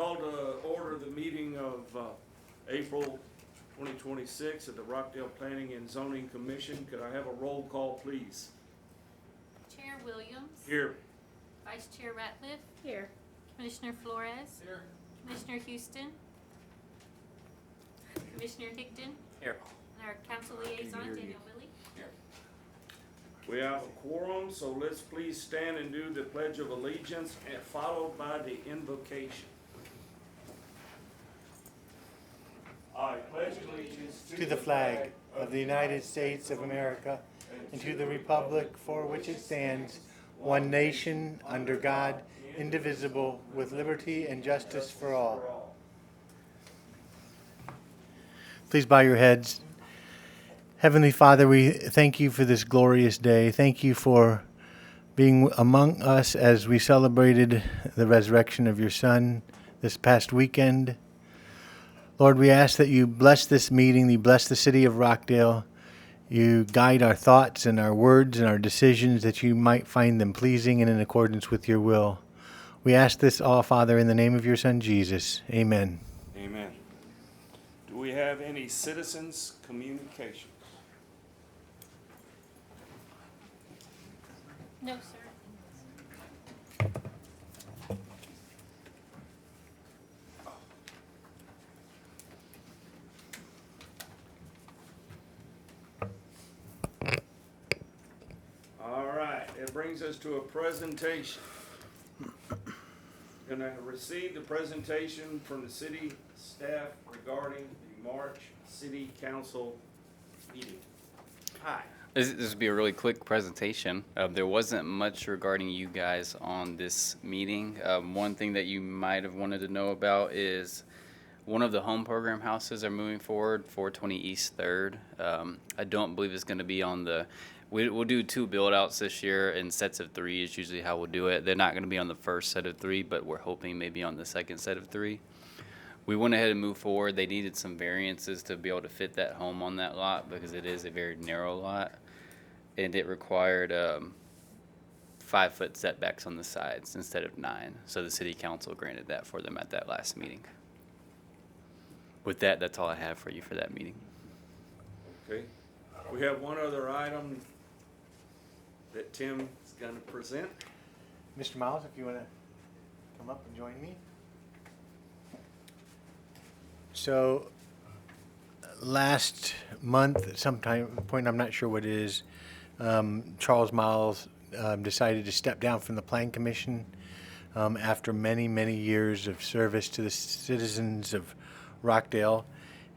call to order the meeting of April 2026 at the Rockdale Planning and Zoning Commission. Could I have a roll call, please? Chair Williams. Here. Vice Chair Ratliff. Here. Commissioner Flores. Here. Commissioner Houston. Commissioner Higdon. Here. And our council liaison, Daniel Willie. We have a quorum, so let's please stand and do the Pledge of Allegiance, and followed by the invocation. I pledge allegiance to the flag of the United States of America and to the republic for which it stands, one nation, under God, indivisible, with liberty and justice for all. Please bow your heads. Heavenly Father, we thank you for this glorious day. Thank you for being among us as we celebrated the resurrection of your Son this past weekend. Lord, we ask that you bless this meeting, you bless the city of Rockdale, you guide our thoughts and our words and our decisions, that you might find them pleasing and in accordance with your will. We ask this all, Father, in the name of your Son, Jesus. Amen. Amen. Do we have any citizens' communications? No, sir. All right, it brings us to a presentation. Going to receive the presentation from the city staff regarding the March City Council meeting. Hi. This will be a really quick presentation. There wasn't much regarding you guys on this meeting. One thing that you might have wanted to know about is one of the home program houses are moving forward, 420 East 3rd. I don't believe it's going to be on the... We'll do 2 build-outs this year in sets of 3 is usually how we'll do it. They're not going to be on the first set of 3, but we're hoping maybe on the second set of 3. We went ahead and moved forward. They needed some variances to be able to fit that home on that lot because it is a very narrow lot. And it required 5-foot setbacks on the sides instead of 9. So the city council granted that for them at that last meeting. With that, that's all I have for you for that meeting. Okay. We have one other item that Tim is going to present. Mr. Miles, if you want to come up and join me. So last month, at some point, I'm not sure what it is, Charles Miles decided to step down from the Plan Commission after many, many years of service to the citizens of Rockdale.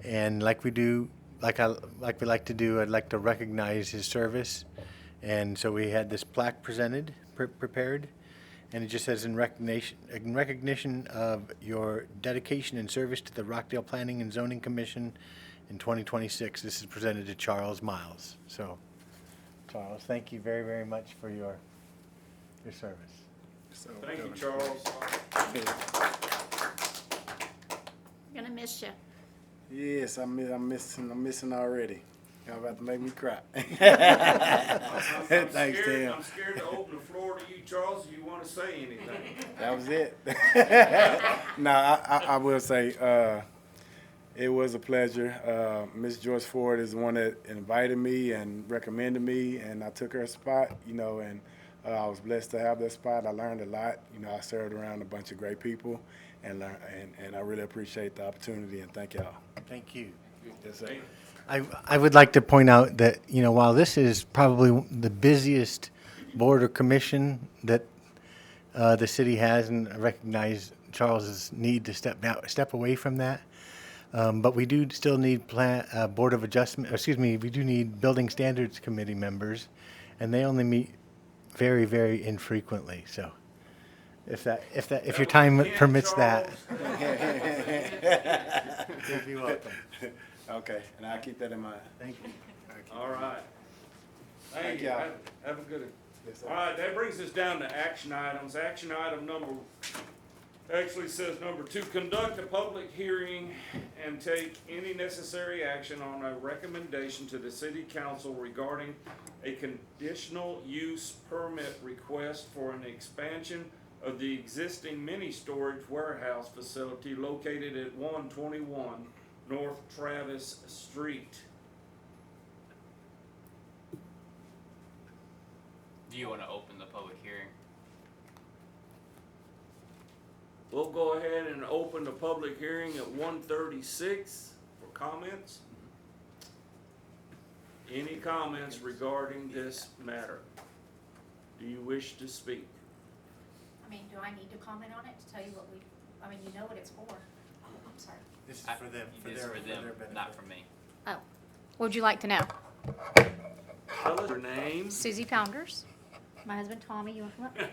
And like we like to do, I'd like to recognize his service. And so we had this plaque prepared, and it just says in recognition of your dedication and service to the Rockdale Planning and Zoning Commission in 2026. This is presented to Charles Miles. So, Charles, thank you very, very much for your service. So, thank you, Charles. Gonna miss you. Yes, I'm missing already. Y'all about to make me cry. Thanks, Tim. I'm scared to open the floor to you, Charles. Do you want to say anything? That was it. No, I will say it was a pleasure. Miss Joyce Ford is the one that invited me and recommended me, and I took her spot, and I was blessed to have that spot. I learned a lot. I served around a bunch of great people, and I really appreciate the opportunity, and thank y'all. Thank you. Yes, sir. I would like to point out that, while this is probably the busiest board or commission that the city has, and I recognize Charles's need to step away from that, but we do still need board of adjustment. We do need building standards committee members, and they only meet very, very infrequently. So, if your time permits that, you'd be welcome. Okay, and I'll keep that in mind. Thank you. All right. Thank you. y'all. Have a good one. Yes, sir. All right, that brings us down to action items. Action item actually says number 2, conduct a public hearing and take any necessary action on a recommendation to the city council regarding a conditional use permit request for an expansion of the existing mini storage warehouse facility located at 121 North Travis Street. Do you want to open the public hearing? We'll go ahead and open the public hearing at 1:36 for comments. Any comments regarding this matter? Do you wish to speak? I mean, do I need to comment on it to tell you what you know what it's for? I'm sorry. This is for them, It is for them, not for me. Oh, what would you like to know? Tell us your name. Susie Pounders. My husband Tommy, you want to come up?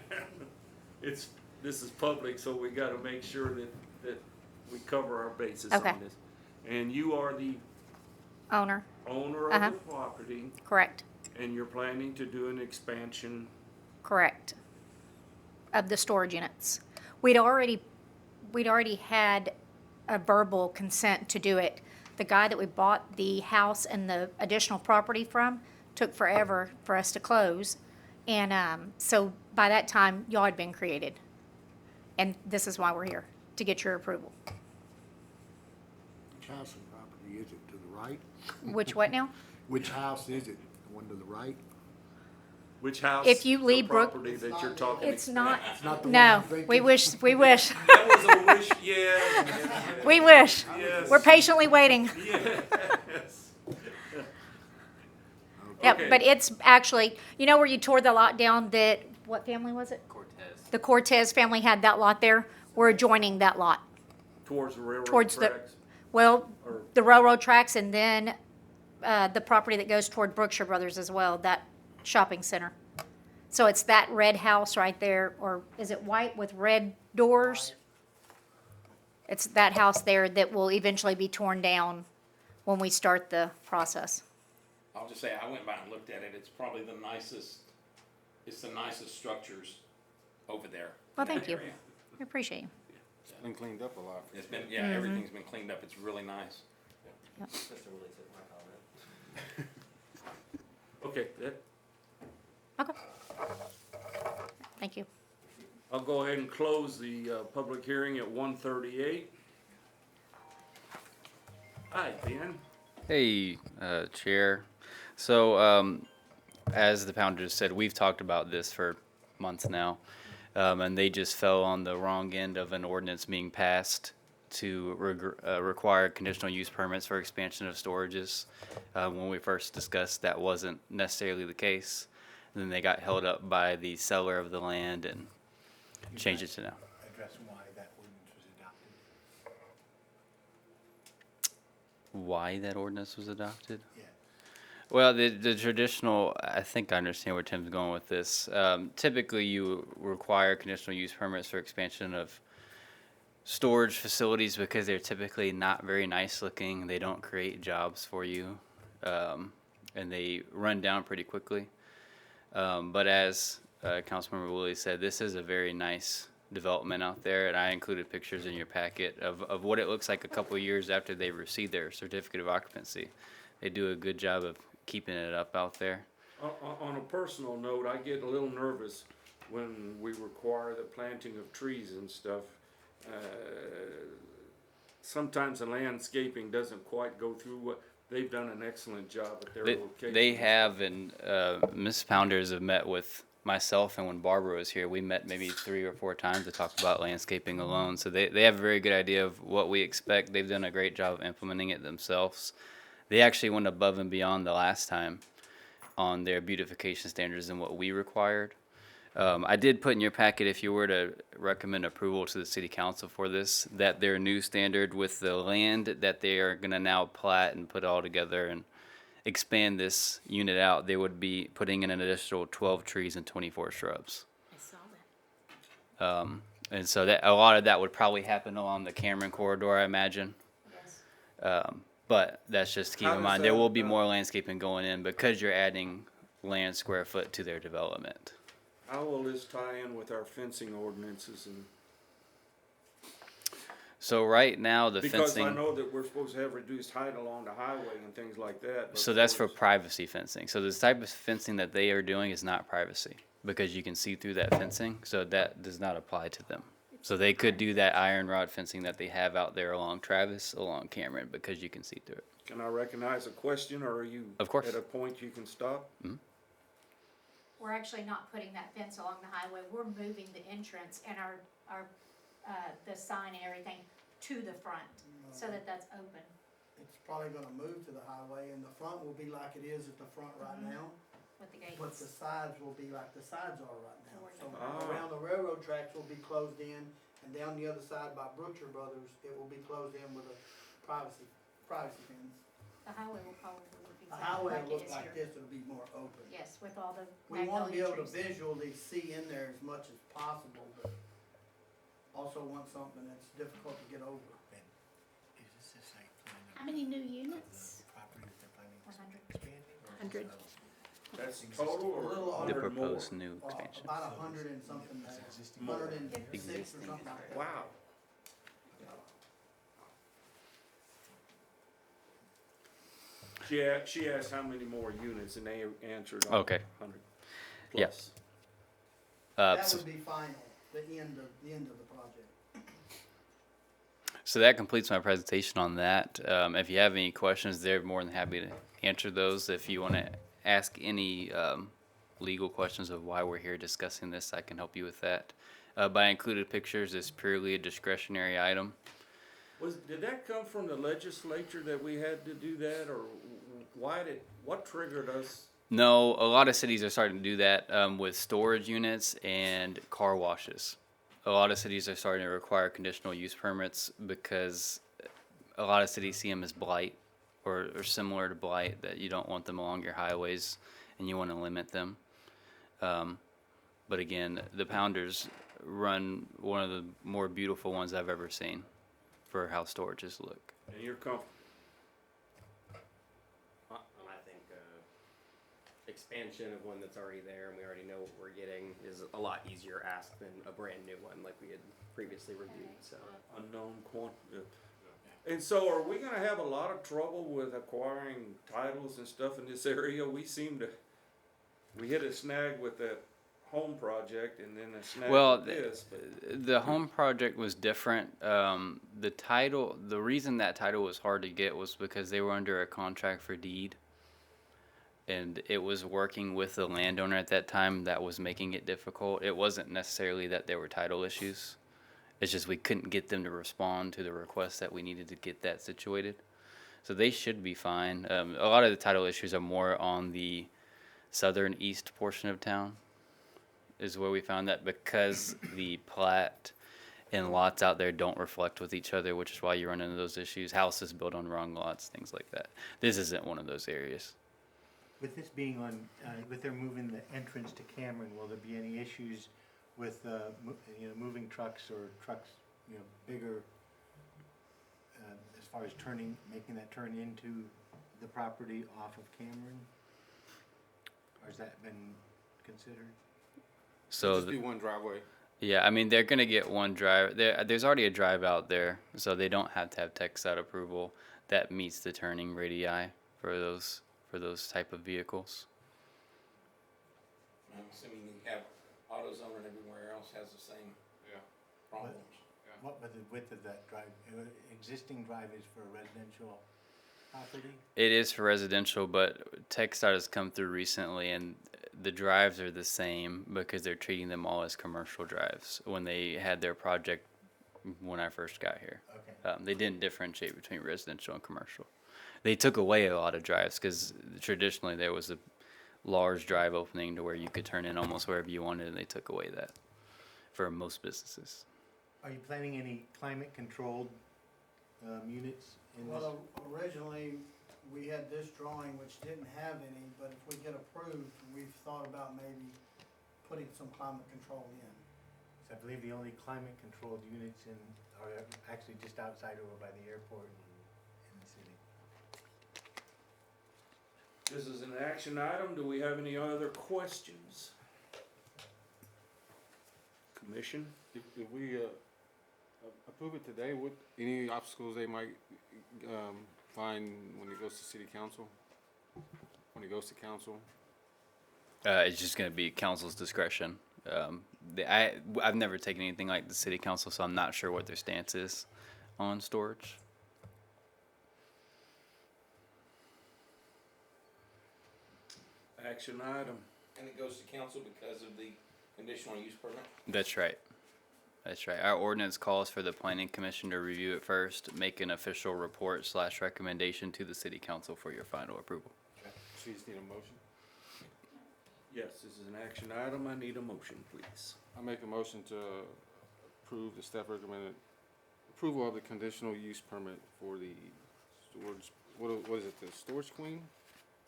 This is public, so we gotta make sure that we cover our bases Okay. on this. And you are the Owner, owner of Uh-huh. the property, correct, and you're planning to do an expansion. correct. Of the storage units. We'd already had a verbal consent to do it. The guy that we bought the house and the additional property from took forever for us to close. And so by that time, y'all had been created. And this is why we're here, to get your approval. Which house and property is it, to the right? Which what now? Which house is it, the one to the right? Which house? If you leave the Brook- property that you're talking. It's not, It's not the one no, I'm thinking? we wish. That was a wish, yeah. We wish. Yes. We're patiently waiting. Yes. Yep, Okay. but it's actually, you know where you tore the lot down that, what family was it? Cortez. The Cortez family had that lot there. We're adjoining that lot. Towards the railroad Towards the- tracks. Well, Or- the railroad tracks and then the property that goes toward Brookshire Brothers as well, that shopping center. So it's that red house right there, or is it white with red doors? It's that house there that will eventually be torn down when we start the process. I'll just say, I went by and looked at it, it's probably the nicest structures over there. Well, in that thank you. area. I appreciate you. It's been cleaned up a lot. It's been, yeah, everything's been cleaned up, it's really nice. Okay, Okay. Thank you. I'll go ahead and close the public hearing at 1:38. Hi, Ben. Hey, Chair. So, as the Pounder just said, we've talked about this for months now, and they just fell on the wrong end of an ordinance being passed to require conditional use permits for expansion of storages. When we first discussed, that wasn't necessarily the case. And then they got held up by the seller of the land and changed it to now. Address why that ordinance was adopted. Why that ordinance was adopted? Yeah. Well, the traditional, I think I understand where Tim's going with this. Typically, you require conditional use permits for expansion of storage facilities because they're typically not very nice looking. They don't create jobs for you, and they run down pretty quickly. But as Councilmember Woolley said, this is a very nice development out there, and I included pictures in your packet of what it looks like a couple of years after they receive their certificate of occupancy. They do a good job of keeping it up out there. On a personal note, I get a little nervous when we require the planting of trees and stuff. Sometimes the landscaping doesn't quite go through what, they've done an excellent job at their location. They have, and Ms. Pounders have met with myself, and when Barbara was here, we met maybe 3 or 4 times to talk about landscaping alone. So they have a very good idea of what we expect. They've done a great job of implementing it themselves. They actually went above and beyond the last time on their beautification standards than what we required. I did put in your packet, if you were to recommend approval to the city council for this, that their new standard with the land that they are gonna now plat and put all together and expand this unit out, they would be putting in an additional 12 trees and 24 shrubs. I saw that. And so that, a lot of that would probably happen along the Cameron corridor, I imagine. Yes. But that's just to keep How in does mind, there that, will be more landscaping going in because you're adding land square foot to their development. How will this tie in with our fencing ordinances and? So right now, the Because fencing. I know that we're supposed to have reduced height along the highway and things like that. but So that's of for course- privacy fencing. So this type of fencing that they are doing is not privacy. because you can see through that fencing, so that does not apply to them. So they could do that iron rod fencing that they have out there along Travis, along Cameron, because you can see through it. Can I recognize a question, or are you Of course. at a point you can stop? We're actually not putting that fence along the highway. We're moving the entrance and the sign and everything to the front so that that's open. It's probably gonna move to the highway, and the front will be like it is at the front right now, With the but the gates. sides will be like the sides are right now. So Ah. around the railroad tracks will be closed in, and down the other side by Butcher Brothers, it will be closed in with a privacy fence. The highway will probably look The exactly highway like will it look is like here. this, it'll be more open. Yes, with all the We wanna be magnolia able to trees. visually see in there as much as possible, but also want something that's difficult to get over. How many new units? 100. That's total or A little The under proposed new expansion. About 100 and something, 106 or something like that. Wow. She asked how many more units, and they answered on Okay. 100 Yeah. plus. That So, would be final, the end of the project. so that completes my presentation on that. If you have any questions, they're more than happy to answer those. If you want to ask any legal questions of why we're here discussing this, I can help you with that. But I included pictures. It's purely a discretionary item. Did that come from the legislature that we had to do that, or what triggered us? No, a lot of cities are starting to do that with storage units and car washes. A lot of cities are starting to require conditional use permits because a lot of cities see them as blight or similar to blight, that you don't want them along your highways and you want to limit them. But again, the Pounders run one of the more beautiful ones I've ever seen for how storages look. And you're comfortable? I think expansion of one that's already there and we already know what we're getting is a lot easier ask than a brand new one like we had previously reviewed. So Unknown quantity. And so are we gonna have a lot of trouble with acquiring titles and stuff in this area? We hit a snag with that home project and then a snag Well, with this, but the home project was different. The reason that title was hard to get was because they were under a contract for deed. And it was working with the landowner at that time that was making it difficult. It wasn't necessarily that there were title issues. It's just we couldn't get them to respond to the request that we needed to get that situated. So they should be fine. A lot of the title issues are more on the southern east portion of town, is where we found that, because the plat and lots out there don't reflect with each other, which is why you run into those issues. Houses built on wrong lots, things like that. This isn't one of those areas. With this being on, with their moving the entrance to Cameron, will there be any issues with, moving trucks or trucks, bigger, as far as making that turn into the property off of Cameron? Or has that been considered? So Just be one driveway. yeah, I mean, they're gonna get one drive. There's already a drive out there, so they don't have to have TxDOT approval that meets the turning radii for those type of vehicles. I'm assuming you have AutoZone and everywhere else has the same problems. What was the width of that drive? Existing drive is for residential property? It is for residential, but TxDOT has come through recently, and the drives are the same because they're treating them all as commercial drives. When they had their project when I first got here, Okay. they didn't differentiate between residential and commercial. They took away a lot of drives because traditionally there was a large drive opening to where you could turn in almost wherever you wanted, and they took away that for most businesses. Are you planning any climate-controlled units in this? Well, originally, we had this drawing which didn't have any, but if we get approved, we've thought about maybe putting some climate control in. So I believe the only climate-controlled units are actually just outside over by the airport in the city. this is an action item. Do we have any other questions? Commission? If we approve it today, what any obstacles they might find when it goes to city council? When it goes to council? It's just gonna be council's discretion. I've never taken anything like the city council, so I'm not sure what their stance is on storage. Action item. And it goes to council because of the conditional use permit? That's right. That's right. Our ordinance calls for the planning commission to review it first, make an official report / recommendation to the city council for your final approval. So you just need a motion? Yes, this is an action item. I need a motion, please. I make a motion to approve the staff recommended approval of the conditional use permit for the storage, what is it, the Storage Queen?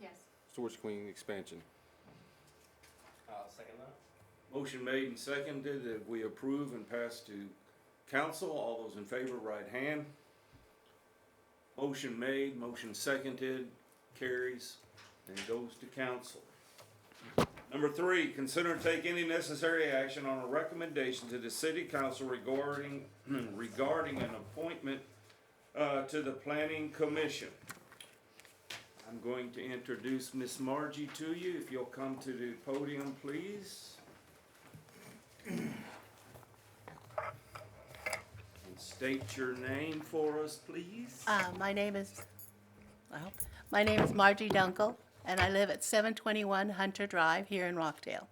Yes. Storage Queen expansion. I'll second that. Motion made and seconded that we approve and pass to council. All those in favor, right hand. Motion made, motion seconded, carries, and goes to council. Number 3, consider and take any necessary action on a recommendation to the city council regarding an appointment to the planning commission. I'm going to introduce Miss Margie to you. If you'll come to the podium, please. And state your name for us, please. My name is Margie Dunkel, and I live at 721 Hunter Drive here in Rockdale.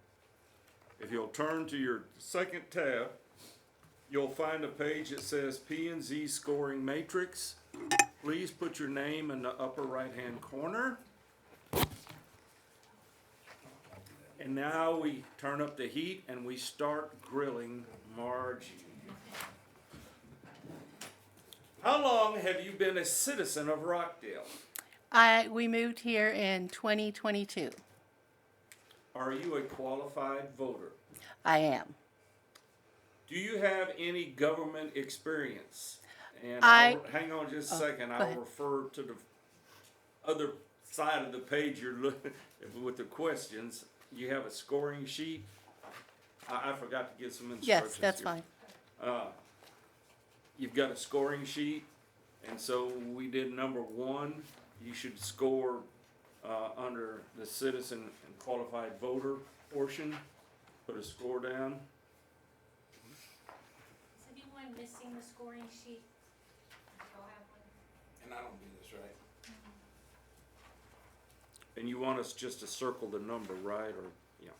If you'll turn to your second tab, you'll find a page that says P&Z scoring matrix. Please put your name in the upper right-hand corner. And now we turn up the heat and we start grilling Margie. How long have you been a citizen of Rockdale? We moved here in 2022. Are you a qualified voter? I am. Do you have any government experience? And hang on just a second. go I'll ahead. refer to the other side of the page you're looking with the questions. You have a scoring sheet. I forgot to get some instructions. Yes, that's here. fine. You've got a scoring sheet, and so we did number 1. You should score under the citizen and qualified voter portion. Put a score down. Is anyone missing the scoring sheet? Y'all have one? And I don't do this right. And you want us just to circle the number, right? Or yeah.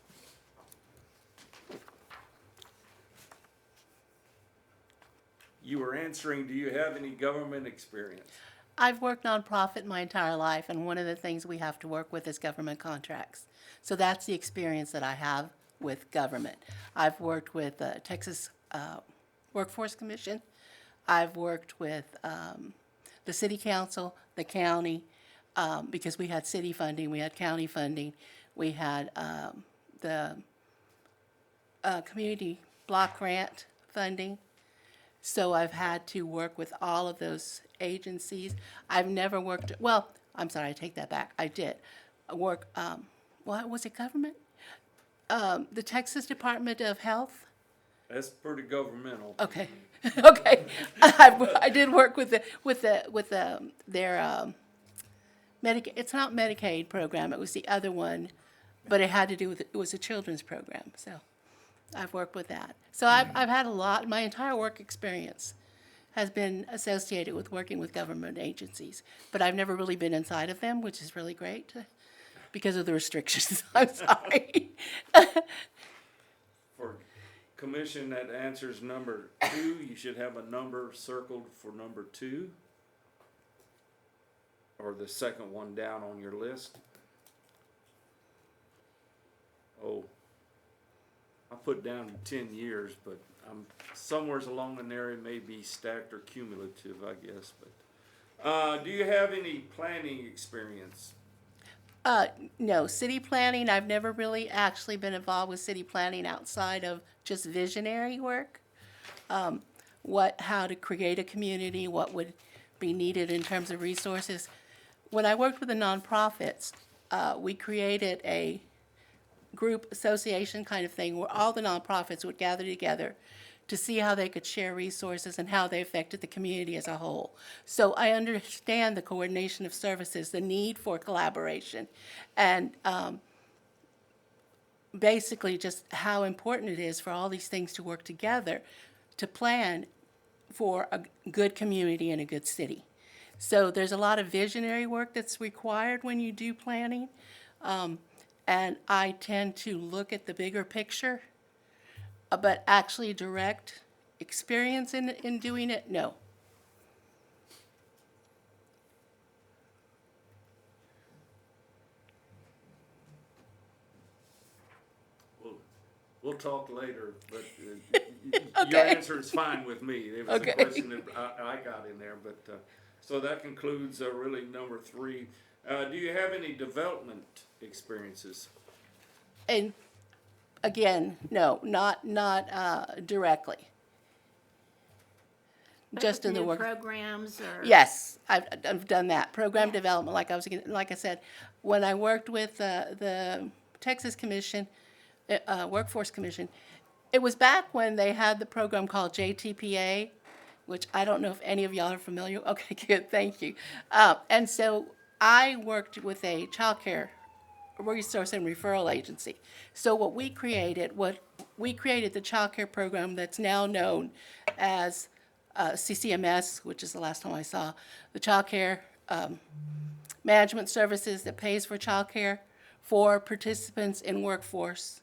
You were answering, do you have any government experience? I've worked nonprofit my entire life, and one of the things we have to work with is government contracts. So that's the experience that I have with government. I've worked with Texas Workforce Commission. I've worked with the city council, the county, because we had city funding, we had county funding, we had the community block grant funding. So I've had to work with all of those agencies. I've never worked, well, I'm sorry, I take that back. I did work, what was it, government? The Texas Department of Health. That's pretty governmental. Okay, okay. I did work with their it's not Medicaid program. It was the other one, but it had to do with it was a children's program. So I've worked with that. So I've had a lot. My entire work experience has been associated with working with government agencies, but I've never really been inside of them, which is really great because of the restrictions. I'm sorry. For commission that answers number 2, you should have a number circled for number 2. Or the second one down on your list. Oh, I put down 10 years, but I'm somewhere along in there. It may be stacked or cumulative, I guess. But do you have any planning experience? No, city planning, I've never really actually been involved with city planning outside of just visionary work. How to create a community, what would be needed in terms of resources. When I worked with the nonprofits, we created a group association kind of thing where all the nonprofits would gather together to see how they could share resources and how they affected the community as a whole. So I understand the coordination of services, the need for collaboration. And basically just how important it is for all these things to work together to plan for a good community and a good city. So there's a lot of visionary work that's required when you do planning. And I tend to look at the bigger picture, but actually direct experience in doing it, no. We'll talk later, but your Okay. answer is fine with me. It was Okay. a question that I got in there, but, so that concludes, really number 3. Do you have any development experiences? And again, no, not directly. Just in the New work. programs or? Yes, I've done that. Program development, like I said, when I worked with the Texas Commission, Workforce Commission, it was back when they had the program called JTPA, which I don't know if any of y'all are familiar. Okay, good, thank you. And so I worked with a child care resource and referral agency. So what we created the child care program that's now known as CCMS, which is the last time I saw, the child care management services that pays for child care for participants in workforce.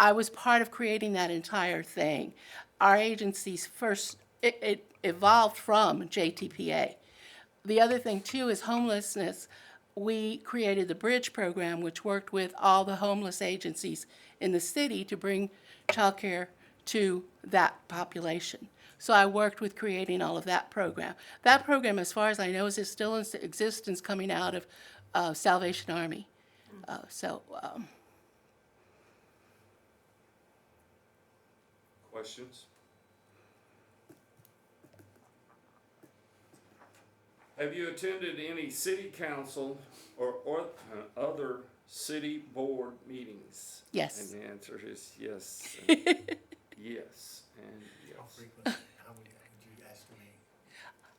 I was part of creating that entire thing. Our agency's it evolved from JTPA. The other thing too is homelessness. We created the Bridge program, which worked with all the homeless agencies in the city to bring childcare to that population. So I worked with creating all of that program. That program, as far as I know, is still in existence coming out of Salvation Army. Questions? Have you attended any city council or other city board meetings? Yes. And the answer is yes. And yes, and How yes. frequent, how many, would you estimate?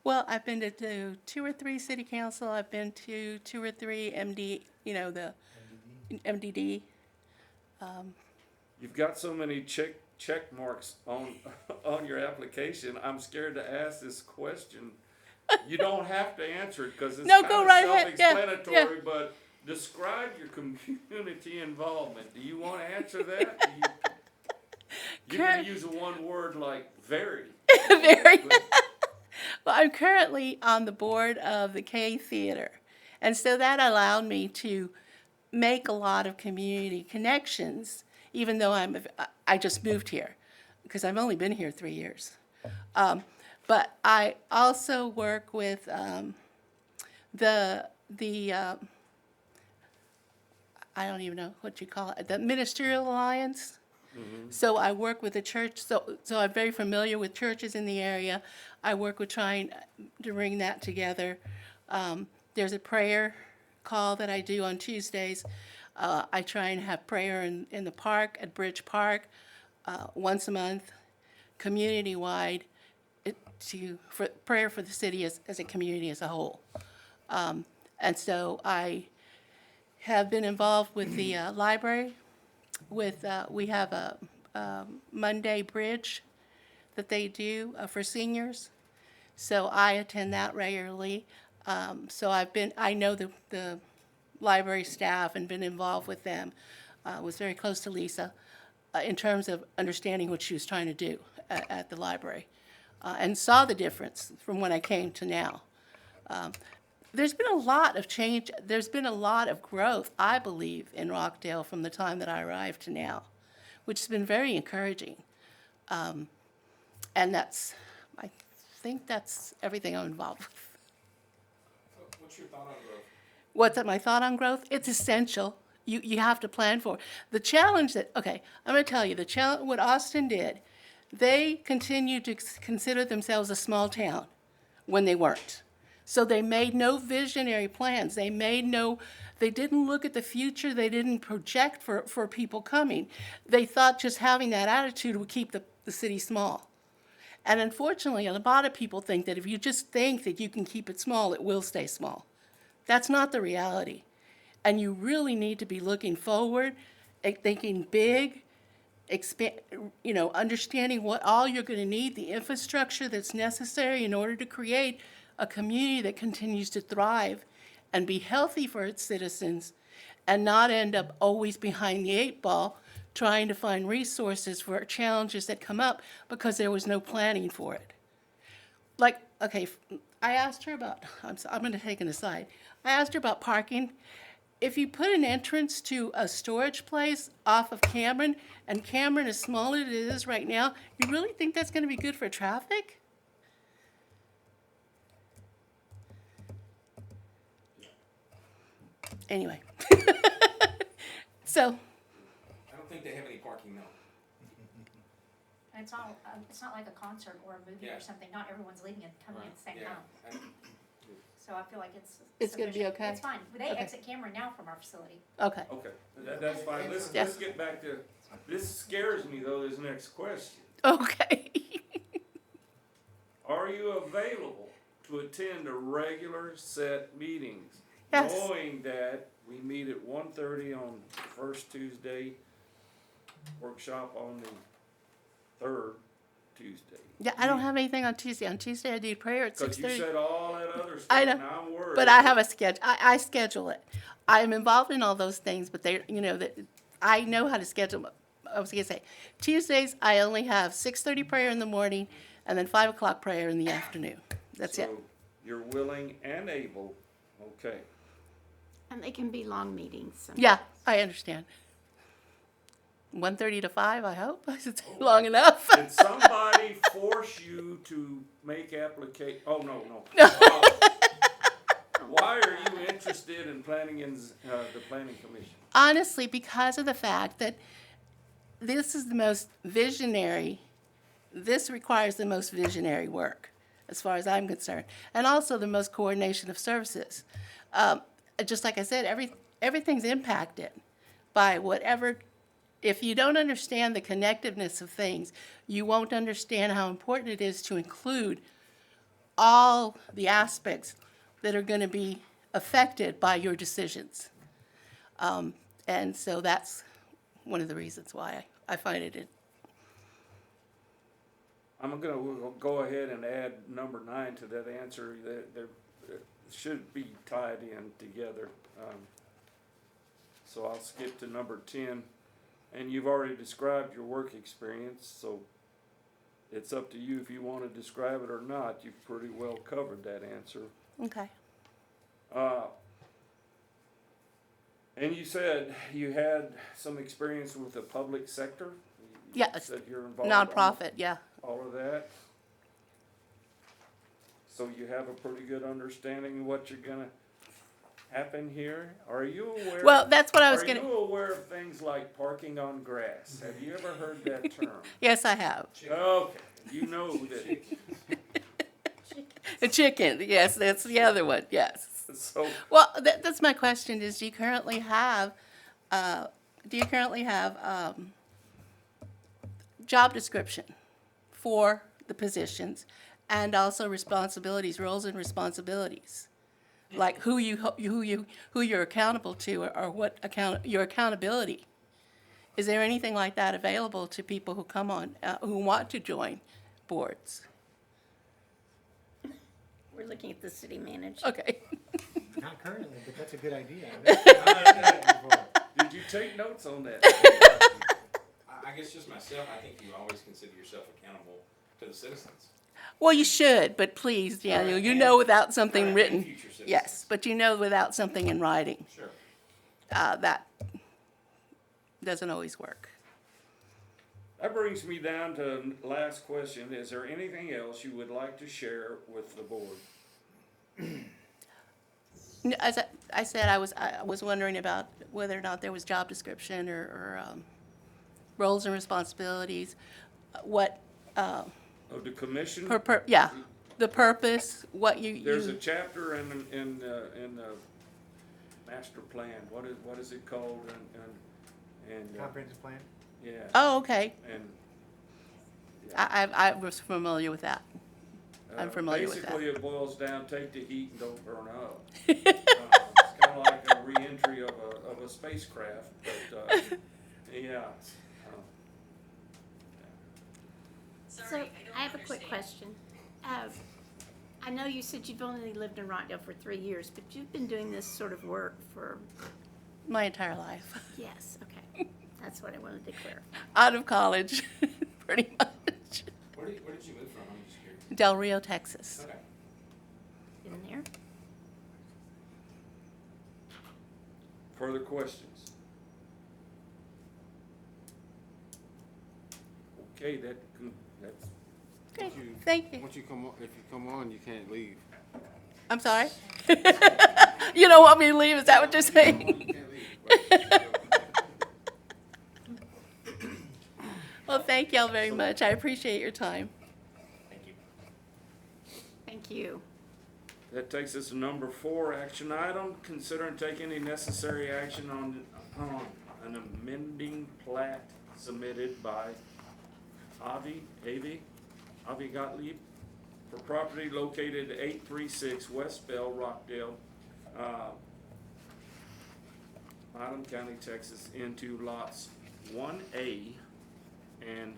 Well, I've been to 2 or 3 city council. I've been to 2 or 3 MD, the MDD. You've got so many check marks on your application. I'm scared to ask this question. You don't have to answer it because it's No, kind go of right ahead. Yeah, self-explanatory. But describe your community involvement. Do you want to answer that? You can use a one word like very. Very. Well, I'm currently on the board of the K Theater, and so that allowed me to make a lot of community connections, even though I just moved here, because I've only been here 3 years. But I also work with the I don't even know what you call it, the Ministerial Alliance. So I work with the church, so I'm very familiar with churches in the area. I work with trying to bring that together. There's a prayer call that I do on Tuesdays. I try and have prayer in the park, at Bridge Park, once a month, community-wide, for prayer for the city as a community as a whole. And so I have been involved with the library. We have a Monday bridge that they do for seniors, so I attend that regularly. So I know the library staff and been involved with them. Was very close to Lisa in terms of understanding what she was trying to do at the library, and saw the difference from when I came to now. There's been a lot of change. There's been a lot of growth, I believe, in Rockdale from the time that I arrived to now, which has been very encouraging. And I think that's everything I'm involved with. What's your thought on growth? What's my thought on growth? It's essential. You have to plan for it. The challenge I'm going to tell you, what Austin did, they continued to consider themselves a small town when they weren't. So they made no visionary plans. They didn't look at the future. They didn't project for people coming. They thought just having that attitude would keep the city small. And unfortunately, a lot of people think that if you just think that you can keep it small, it will stay small. That's not the reality. And you really need to be looking forward thinking big, expand, understanding what all you're going to need, the infrastructure that's necessary in order to create a community that continues to thrive and be healthy for its citizens and not end up always behind the eight ball trying to find resources for challenges that come up because there was no planning for it. Like, okay, I asked her about, I'm going to take an aside. I asked her about parking. If you put an entrance to a storage place off of Cameron, and Cameron is smaller than it is right now, you really think that's going to be good for traffic? Anyway. So, I don't think they have any parking now. And it's not like a concert or a movie Yeah. or something. Not everyone's leaving and coming at the same Yeah. time. So I feel like It's gonna be sufficient. okay? It's fine. They Okay. exit Cameron now from our facility. okay. Okay, that's fine. Let's Yeah. get back to, this scares me though, this next question. Okay. Are you available to attend a regular set meetings? Yes. Knowing that we meet at 1:30 on the first Tuesday, workshop on the third Tuesday. Yeah, I don't have anything on Tuesday. On Tuesday, I do prayer at Cause you 6:30. said all that other stuff, I know, and I'm worried. but I have a schedule. I schedule it. I'm involved in all those things, but that I know how to schedule. I was gonna say, Tuesdays I only have 6:30 prayer in the morning, and then 5 o'clock prayer in the afternoon. That's it. So you're willing and able, okay. And they can be long meetings sometimes. Yeah, I understand. 1:30 to 5, I hope. It's long enough. Did somebody force you to make application? Oh, no. Why are you interested in planning in the planning commission? Honestly, because of the fact that this is the most visionary, this requires the most visionary work, as far as I'm concerned, and also the most coordination of services. Just like I said, everything's impacted by whatever. If you don't understand the connectiveness of things, you won't understand how important it is to include all the aspects that are going to be affected by your decisions. And so that's one of the reasons why I find it. I'm gonna go ahead and add number 9 to that answer. There should be tied in together. So I'll skip to number 10. And you've already described your work experience, so it's up to you if you want to describe it or not. You've pretty well covered that answer. Okay. And you said you had some experience with the public sector? You Yes. said you're involved. Nonprofit, yeah. All of that? So you have a pretty good understanding of what you're gonna happen here? Are you aware? Well, that's what I was Are gonna. you aware of things like parking on grass? Have you ever heard that term? Yes, I have. Okay, you know that. A chicken, yes, that's the other one, yes. So, Well, that's my question, is do you currently have job description for the positions and also responsibilities, roles and responsibilities? Like who you're accountable to, or what your accountability. Is there anything like that available to people who come on, who want to join boards? We're looking at the city manager. Okay. Not currently, but that's a good idea. did you take notes on that? I guess just myself, I think you always consider yourself accountable to the citizens. Well, you should, but please, Daniel, you know without something And written. future citizens. Yes, but you know without something in writing, Sure. that doesn't always work. That brings me down to last question. Is there anything else you would like to share with the board? As I said, I was wondering about whether or not there was job description or roles and responsibilities, what, Of the commission? yeah, the purpose, what There's a chapter in the master plan. What is it called? And Comprehensive plan? yeah. Oh, okay. And I was familiar with that. I'm familiar with that. basically, it boils down: take the heat and don't burn up. It's kind of like a re-entry of a spacecraft, but Yeah. So I have a quick question. I know you said you've only lived in Rockdale for 3 years, but you've been doing this sort of work for, My entire life. yes, okay. That's what I wanted to clarify. Out of college, pretty much. Where did you move from? I'm just curious. Del Rio, Texas. Okay. Been there? Further questions? Okay, that's, Okay, Once you- thank you. Once you come on, if you come on, you can't leave. I'm sorry? You don't want me to leave, is that what you're saying? You can't leave. Well, thank y'all very much. I appreciate your time. Thank you. Thank you. that takes us to number 4, action item. Consider and take any necessary action on an amending plat submitted by Avi Gottlieb for property located at 836 West Bell, Rockdale, Milam County, Texas, into lots 1A and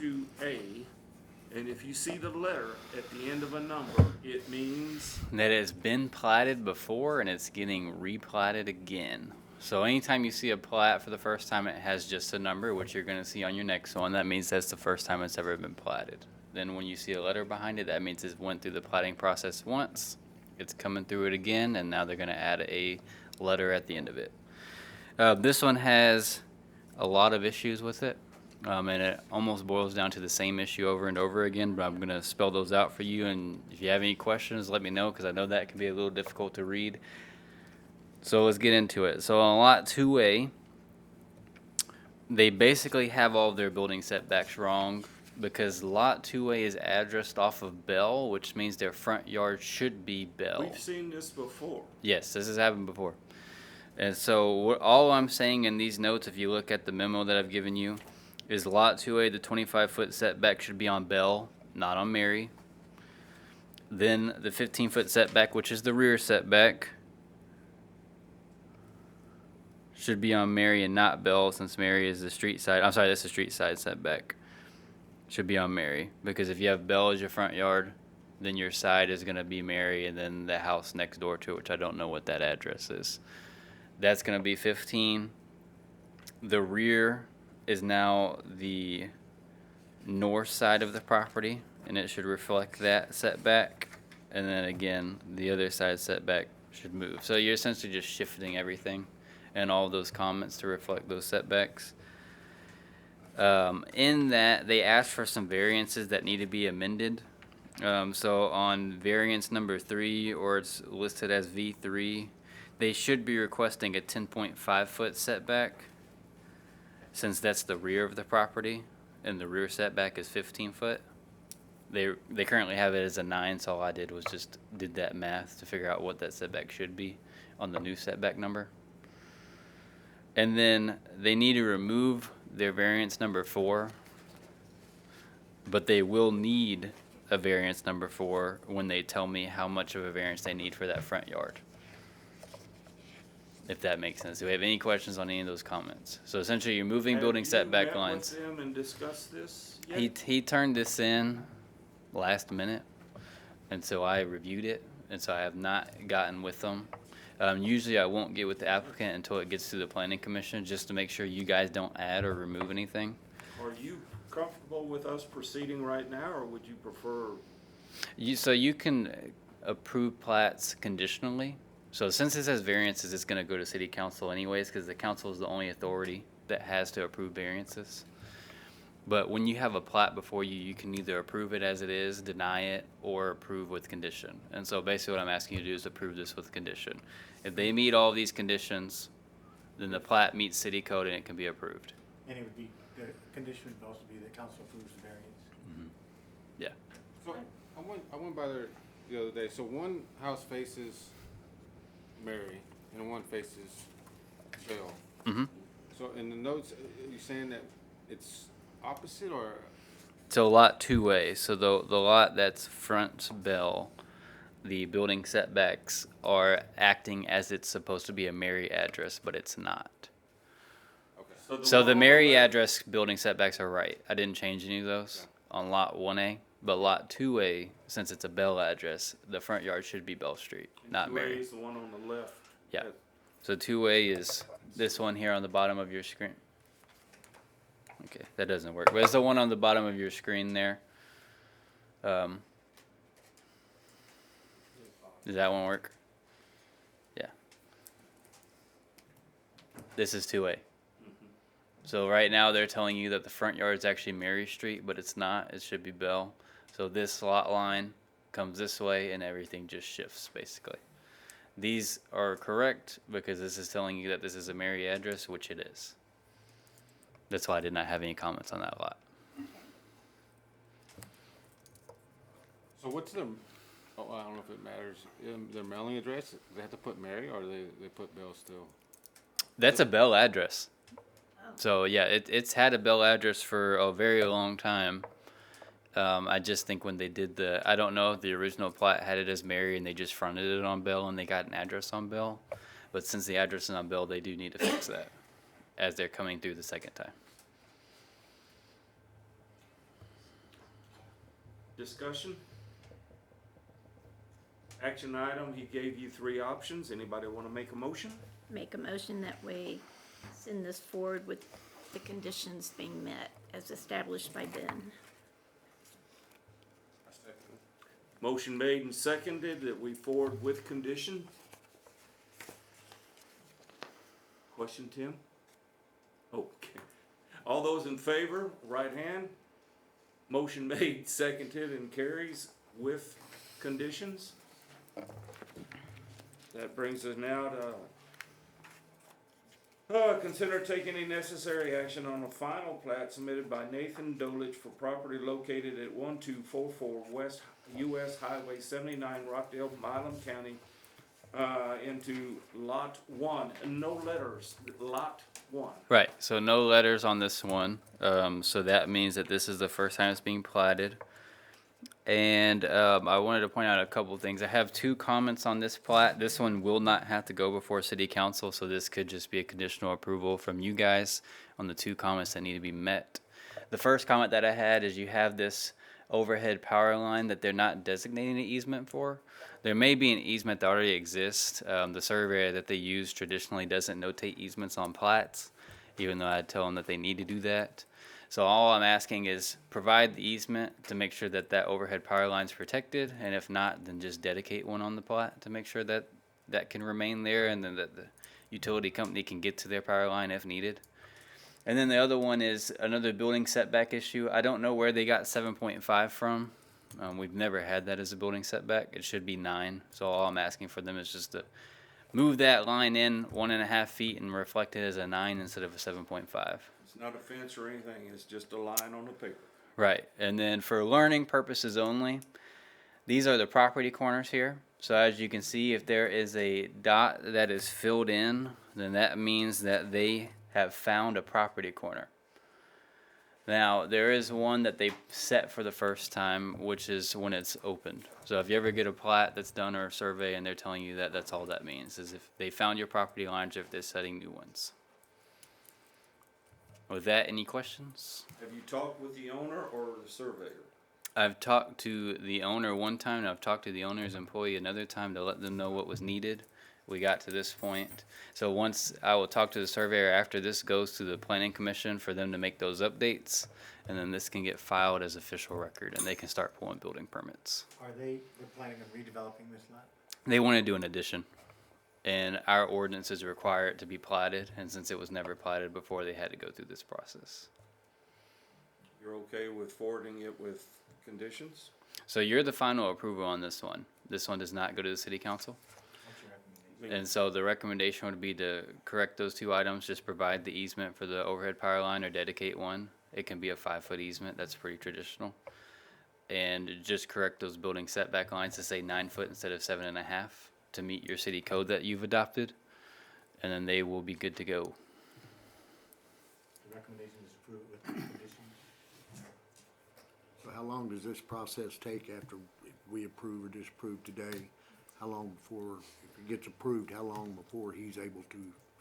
2A. And if you see the letter at the end of a number, it means That it's been platted before and it's getting replatted again. So anytime you see a plat for the first time, it has just a number, which you're going to see on your next one. That means that's the first time it's ever been platted. Then when you see a letter behind it, that means it went through the platting process once. It's coming through it again, and now they're going to add a letter at the end of it. This one has a lot of issues with it, and it almost boils down to the same issue over and over again, but I'm going to spell those out for you, and if you have any questions, let me know, because I know that can be a little difficult to read. So let's get into it. So on lot 2A, they basically have all of their building setbacks wrong because lot 2A is addressed off of Bell, which means their front yard should be Bell. we've seen this before. Yes, this has happened before. And so all I'm saying in these notes, if you look at the memo that I've given you, is lot 2A, the 25-foot setback should be on Bell, not on Mary. Then the 15-foot setback, which is the rear setback, should be on Mary and not Bell, since Mary is the street side. I'm sorry, that's the street side setback. Should be on Mary, because if you have Bell as your front yard, then your side is going to be Mary, and then the house next door to it, which I don't know what that address is. That's going to be 15. The rear is now the north side of the property, and it should reflect that setback. And then again, the other side setback should move. So you're essentially just shifting everything and all of those comments to reflect those setbacks. In that, they asked for some variances that need to be amended. So on variance number 3, or it's listed as V3, they should be requesting a 10.5 foot setback, since that's the rear of the property, and the rear setback is 15 foot. They currently have it as a 9, so all I did was just did that math to figure out what that setback should be on the new setback number. And then they need to remove their variance number 4, but they will need a variance number 4 when they tell me how much of a variance they need for that front yard. If that makes sense. Do we have any questions on any of those comments? So essentially, you're moving building setback lines. Have you met with them and discussed this yet? He turned this in last minute, and so I reviewed it, and so I have not gotten with them. Usually I won't get with the applicant until it gets to the planning commission, just to make sure you guys don't add or remove anything. Are you comfortable with us proceeding right now, or would you prefer? So you can approve plats conditionally. So since this has variances, it's going to go to city council anyways, because the council is the only authority that has to approve variances. But when you have a plat before you, you can either approve it as it is, deny it, or approve with condition. And so basically what I'm asking you to do is approve this with condition. If they meet all these conditions, then the plat meets city code and it can be approved. And it would be, the condition would also be that council approves the variance. Yeah. So I went by there the other day. So one house faces Mary and one faces Bell. Mm-hmm. So in the notes, are you saying that it's opposite, or? So lot 2A, so the lot that's front Bell, the building setbacks are acting as it's supposed to be a Mary address, but it's not. Okay. So one the on Mary left- address building setbacks are right. I didn't change any of those on lot 1A, but lot 2A, since it's a Bell address, the front yard should be Bell Street, not 2A Mary. is the one on the left. Yeah. So 2A is this one here on the bottom of your screen. Okay, that doesn't work. But it's the one on the bottom of your screen there. Does that one work? Yeah. This is 2A. So right now they're telling you that the front yard is actually Mary Street, but it's not. It should be Bell. So this lot line comes this way and everything just shifts basically. These are correct because this is telling you that this is a Mary address, which it is. That's why I did not have any comments on that lot. So what's their, oh, I don't know if it matters, their mailing address, they have to put Mary or they put Bell still? That's a Bell address. So yeah, it's had a Bell address for a very long time. I just think when they did I don't know if the original plat had it as Mary and they just fronted it on Bell and they got an address on Bell. But since the address is on Bell, they do need to fix that as they're coming through the second time. Discussion? Action item, he gave you 3 options. Anybody want to make a motion? Make a motion that we send this forward with the conditions being met as established by Ben. Motion made and seconded that we forward with condition. Question, Tim? Okay. All those in favor, right hand. Motion made, seconded, and carries with conditions. That brings us now to consider taking any necessary action on a final plat submitted by Nathan Dolich for property located at 1244 West US Highway 79, Rockdale, Milam County, into Lot 1. No letters, Lot 1. Right, so no letters on this one. So that means that this is the first time it's being platted. And I wanted to point out a couple of things. I have 2 comments on this plat. This one will not have to go before city council, so this could just be a conditional approval from you guys on the 2 comments that need to be met. The first comment that I had is you have this overhead power line that they're not designating an easement for. There may be an easement that already exists. The surveyor that they use traditionally doesn't notate easements on plats, even though I'd tell them that they need to do that. So all I'm asking is provide the easement to make sure that that overhead power line is protected, and if not, then just dedicate one on the plat to make sure that that can remain there, and then that the utility company can get to their power line if needed. And then the other one is another building setback issue. I don't know where they got 7.5 from. We've never had that as a building setback. It should be 9. So all I'm asking for them is just to move that line in 1.5 feet and reflect it as a 9 instead of a 7.5. It's not a fence or anything, it's just a line on the paper. Right, and then for learning purposes only, these are the property corners here. So as you can see, if there is a dot that is filled in, then that means that they have found a property corner. Now, there is one that they set for the first time, which is when it's opened. So if you ever get a plat that's done or a survey and they're telling you that, that's all that means, is if they found your property lines or if they're setting new ones. With that, any questions? Have you talked with the owner or the surveyor? I've talked to the owner one time, and I've talked to the owner's employee another time to let them know what was needed. We got to this point. So once I will talk to the surveyor after this goes to the planning commission for them to make those updates, and then this can get filed as official record and they can start pulling building permits. They're planning on redeveloping this lot? They want to do an addition, and our ordinances require it to be platted, and since it was never platted before, they had to go through this process. You're okay with forwarding it with conditions? So you're the final approval on this one. This one does not go to the city council. And so the recommendation would be to correct those 2 items, just provide the easement for the overhead power line or dedicate one. It can be a 5-foot easement, that's pretty traditional. And just correct those building setback lines to say 9 foot instead of 7.5 to meet your city code that you've adopted. And then they will be good to go. The recommendation is approved with conditions. So how long does this process take after we approve or disapprove today? How long before, if it gets approved, how long before he's able to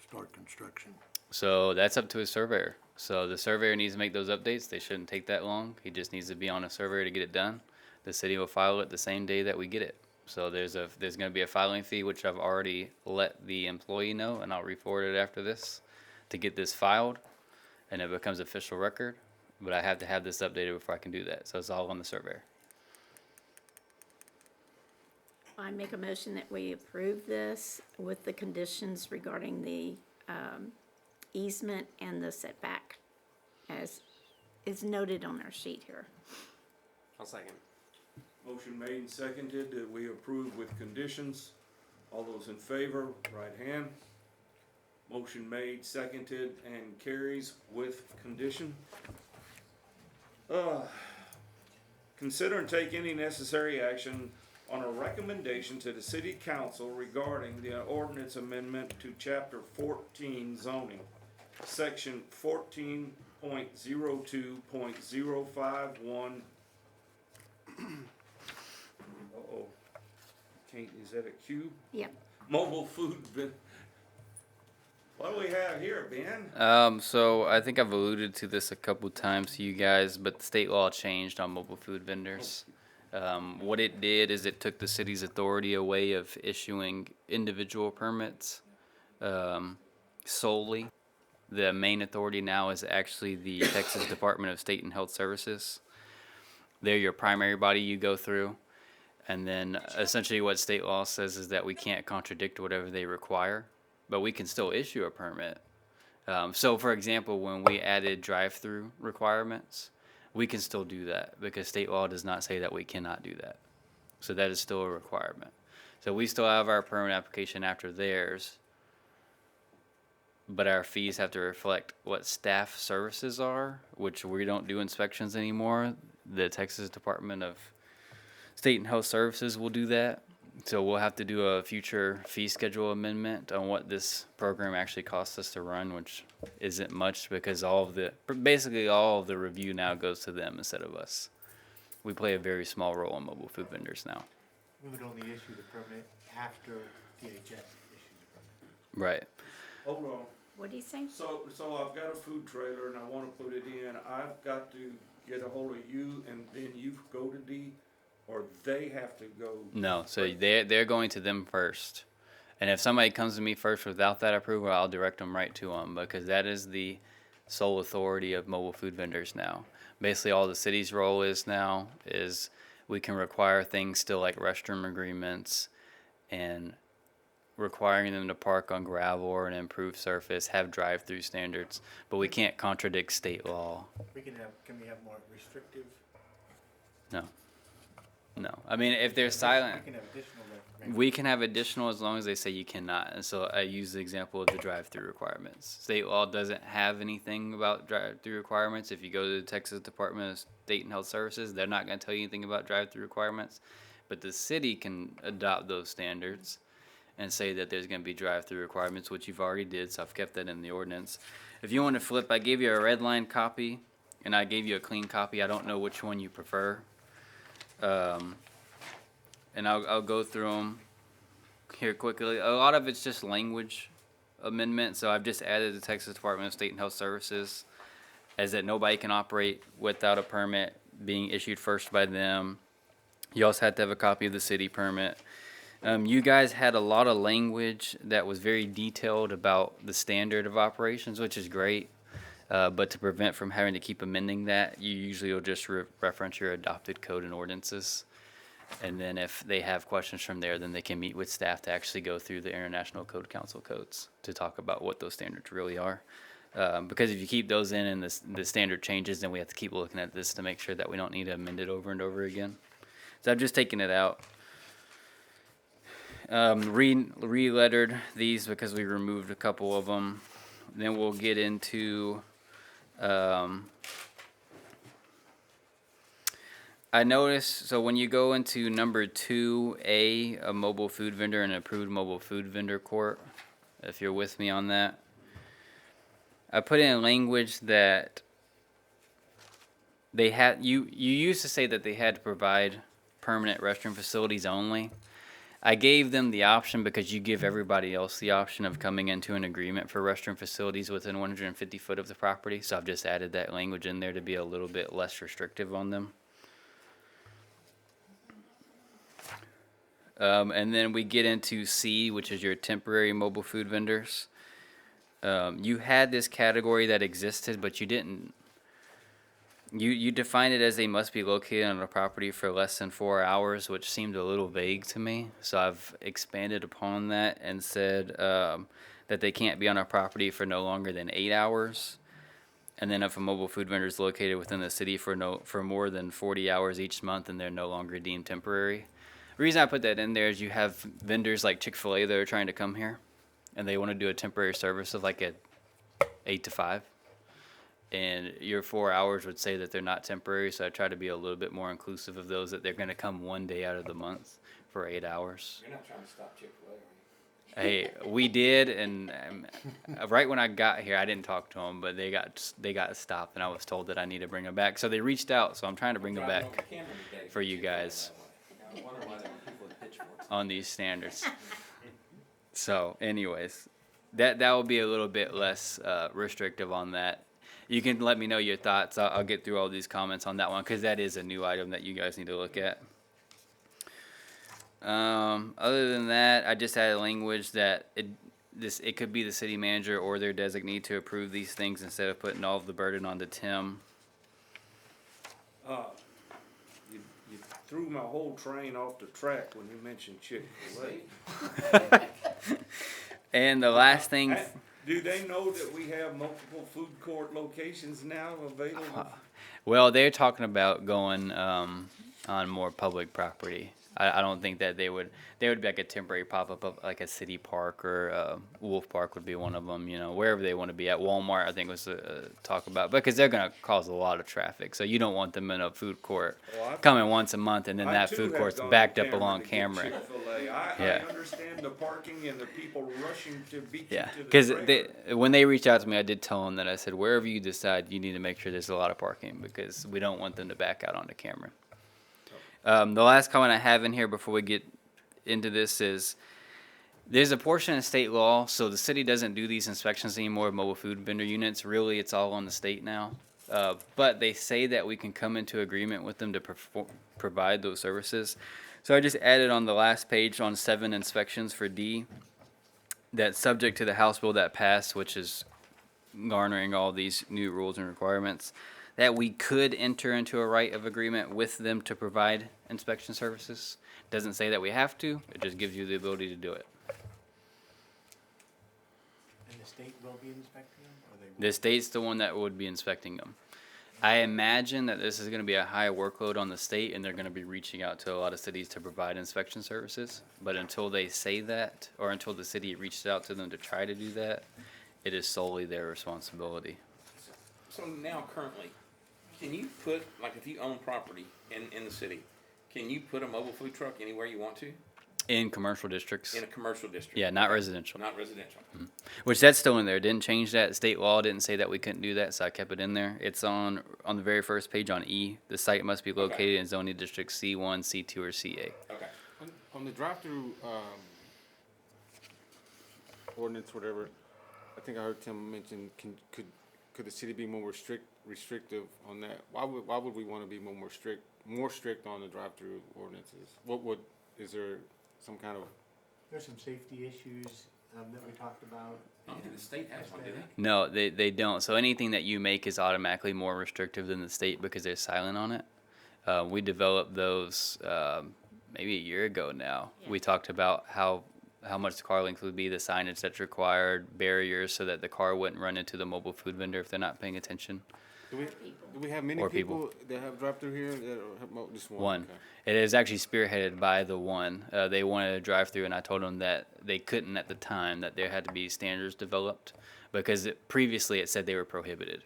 start construction? So that's up to a surveyor. So the surveyor needs to make those updates. They shouldn't take that long. He just needs to be on a surveyor to get it done. The city will file it the same day that we get it. So there's going to be a filing fee, which I've already let the employee know, and I'll re-forward it after this to get this filed, and it becomes official record. But I have to have this updated before I can do that. So it's all on the surveyor. I make a motion that we approve this with the conditions regarding the easement and the setback, as is noted on our sheet here. I'll second. Motion made and seconded that we approve with conditions. All those in favor, right hand. Motion made, seconded, and carries with condition. Consider and take any necessary action on a recommendation to the city council regarding the ordinance amendment to chapter 14 zoning, section 14.02.051. Uh-oh. Can't, is that a Q? Yep. Mobile food. What do we have here, Ben? So I think I've alluded to this a couple times to you guys, but the state law changed on mobile food vendors. What it did is it took the city's authority away of issuing individual permits solely. The main authority now is actually the Texas Department of State and Health Services. They're your primary body you go through. And then essentially what state law says is that we can't contradict whatever they require, but we can still issue a permit. So for example, when we added drive-through requirements, we can still do that because state law does not say that we cannot do that. So that is still a requirement. So we still have our permit application after theirs, but our fees have to reflect what staff services are, which we don't do inspections anymore. The Texas Department of State and Health Services will do that. So we'll have to do a future fee schedule amendment on what this program actually costs us to run, which isn't much because basically all of the review now goes to them instead of us. We play a very small role in mobile food vendors now. We would only issue the permit after DHS issues the permit. Right. Hold on. What do you say? So I've got a food trailer and I wanna put it in. I've got to get a hold of you and then you go to D, or they have to go? No, so they're going to them first. And if somebody comes to me first without that approval, I'll direct them right to them because that is the sole authority of mobile food vendors now. Basically, all the city's role is now is we can require things still like restroom agreements and requiring them to park on gravel or an improved surface, have drive-through standards, but we can't contradict state law. Can we have more restrictive? No. No. I mean, if they're silent, We can have additional. we can have additional as long as they say you cannot. And so I use the example of the drive-through requirements. State law doesn't have anything about drive-through requirements. If you go to the Texas Department of State and Health Services, they're not going to tell you anything about drive-through requirements. But the city can adopt those standards and say that there's going to be drive-through requirements, which you've already did, so I've kept that in the ordinance. If you want to flip, I gave you a red line copy, and I gave you a clean copy. I don't know which one you prefer. And I'll go through them here quickly. A lot of it's just language amendment, so I've just added the Texas Department of State and Health Services as that nobody can operate without a permit being issued first by them. You also had to have a copy of the city permit. You guys had a lot of language that was very detailed about the standard of operations, which is great. But to prevent from having to keep amending that, you usually will just reference your adopted code and ordinances. And then if they have questions from there, then they can meet with staff to actually go through the International Code Council codes to talk about what those standards really are. Because if you keep those in and the standard changes, then we have to keep looking at this to make sure that we don't need to amend it over and over again. So I've just taken it out. Re-lettered these because we removed a couple of them. Then we'll get into I noticed, so when you go into number 2A, a mobile food vendor and approved mobile food vendor court, if you're with me on that, I put in language that they had, you used to say that they had to provide permanent restroom facilities only. I gave them the option because you give everybody else the option of coming into an agreement for restroom facilities within 150 foot of the property. So I've just added that language in there to be a little bit less restrictive on them. And then we get into C, which is your temporary mobile food vendors. You had this category that existed, but you didn't. You defined it as they must be located on a property for less than 4 hours, which seemed a little vague to me. So I've expanded upon that and said that they can't be on a property for no longer than 8 hours. And then if a mobile food vendor is located within the city for more than 40 hours each month, and they're no longer deemed temporary. The reason I put that in there is you have vendors like Chick-fil-A that are trying to come here, and they want to do a temporary service of like a 8 to 5. And your 4 hours would say that they're not temporary, so I try to be a little bit more inclusive of those that they're going to come one day out of the month for 8 hours. You're not trying to stop Chick-fil-A, are you? Hey, we did, and right when I got here, I didn't talk to them, but they got stopped, and I was told that I need to bring them back. So they reached out, so I'm trying to bring them Driving over back Cameron today for you Chick-fil-A guys that way. I wonder why there were people with pitchforks. on these standards. So, anyways, that will be a little bit less restrictive on that. You can let me know your thoughts. I'll get through all these comments on that one because that is a new item that you guys need to look at. Other than that, I just added language that it could be the city manager or their designee to approve these things instead of putting all of the burden onto Tim. You threw my whole train off the track when you mentioned Chick-fil-A. And the last thing. Do they know that we have multiple food court locations now available? Well, they're talking about going on more public property. I don't think that they would be like a temporary pop-up of like a city park or Wolf Park would be one of them, wherever they want to be at. Walmart, I think was talk about, because they're going to cause a lot of traffic. So you don't want them in a food court coming once a month and then that food court's backed up along Cameron. I understand the parking and the people rushing to beat you Yeah, to the because trailer. when they reached out to me, I did tell them that I said, wherever you decide, you need to make sure there's a lot of parking because we don't want them to back out onto Cameron. The last comment I have in here before we get into this is there's a portion of state law, so the city doesn't do these inspections anymore of mobile food vendor units. Really, it's all on the state now. But they say that we can come into agreement with them to provide those services. So I just added on the last page on 7 inspections for D that subject to the House bill that passed, which is garnering all these new rules and requirements, that we could enter into a right of agreement with them to provide inspection services. Doesn't say that we have to, it just gives you the ability to do it. And the state will be inspecting them, or they won't? The state's the one that would be inspecting them. I imagine that this is gonna be a high workload on the state and they're gonna be reaching out to a lot of cities to provide inspection services. But until they say that, or until the city reaches out to them to try to do that, it is solely their responsibility. So now currently, can you put, like if you own property in the city, can you put a mobile food truck anywhere you want to? In commercial districts. In a commercial district? Yeah, not residential. Not residential. Which that's still in there. Didn't change that. State law didn't say that we couldn't do that, so I kept it in there. It's on the very first page on E. The site must be located in zoning district C1, C2, or CA. Okay. On the drive-through ordinance, whatever, I think I heard Tim mention, could the city be more restrictive on that? Why would we want to be more strict on the drive-through ordinances? Is there some kind of? There's some safety issues that we talked about. I don't think the state has one, do they? No, they don't. So anything that you make is automatically more restrictive than the state because they're silent on it. We developed those maybe a year ago now. Yeah. We talked about how much the car length would be, the signage that's required, barriers so that the car wouldn't run into the mobile food vendor if they're not paying attention. Do we have many people that have drive-through here? Just one. One. Okay. It is actually spearheaded by the one. They wanted a drive-through, and I told them that they couldn't at the time, that there had to be standards developed because previously it said they were prohibited.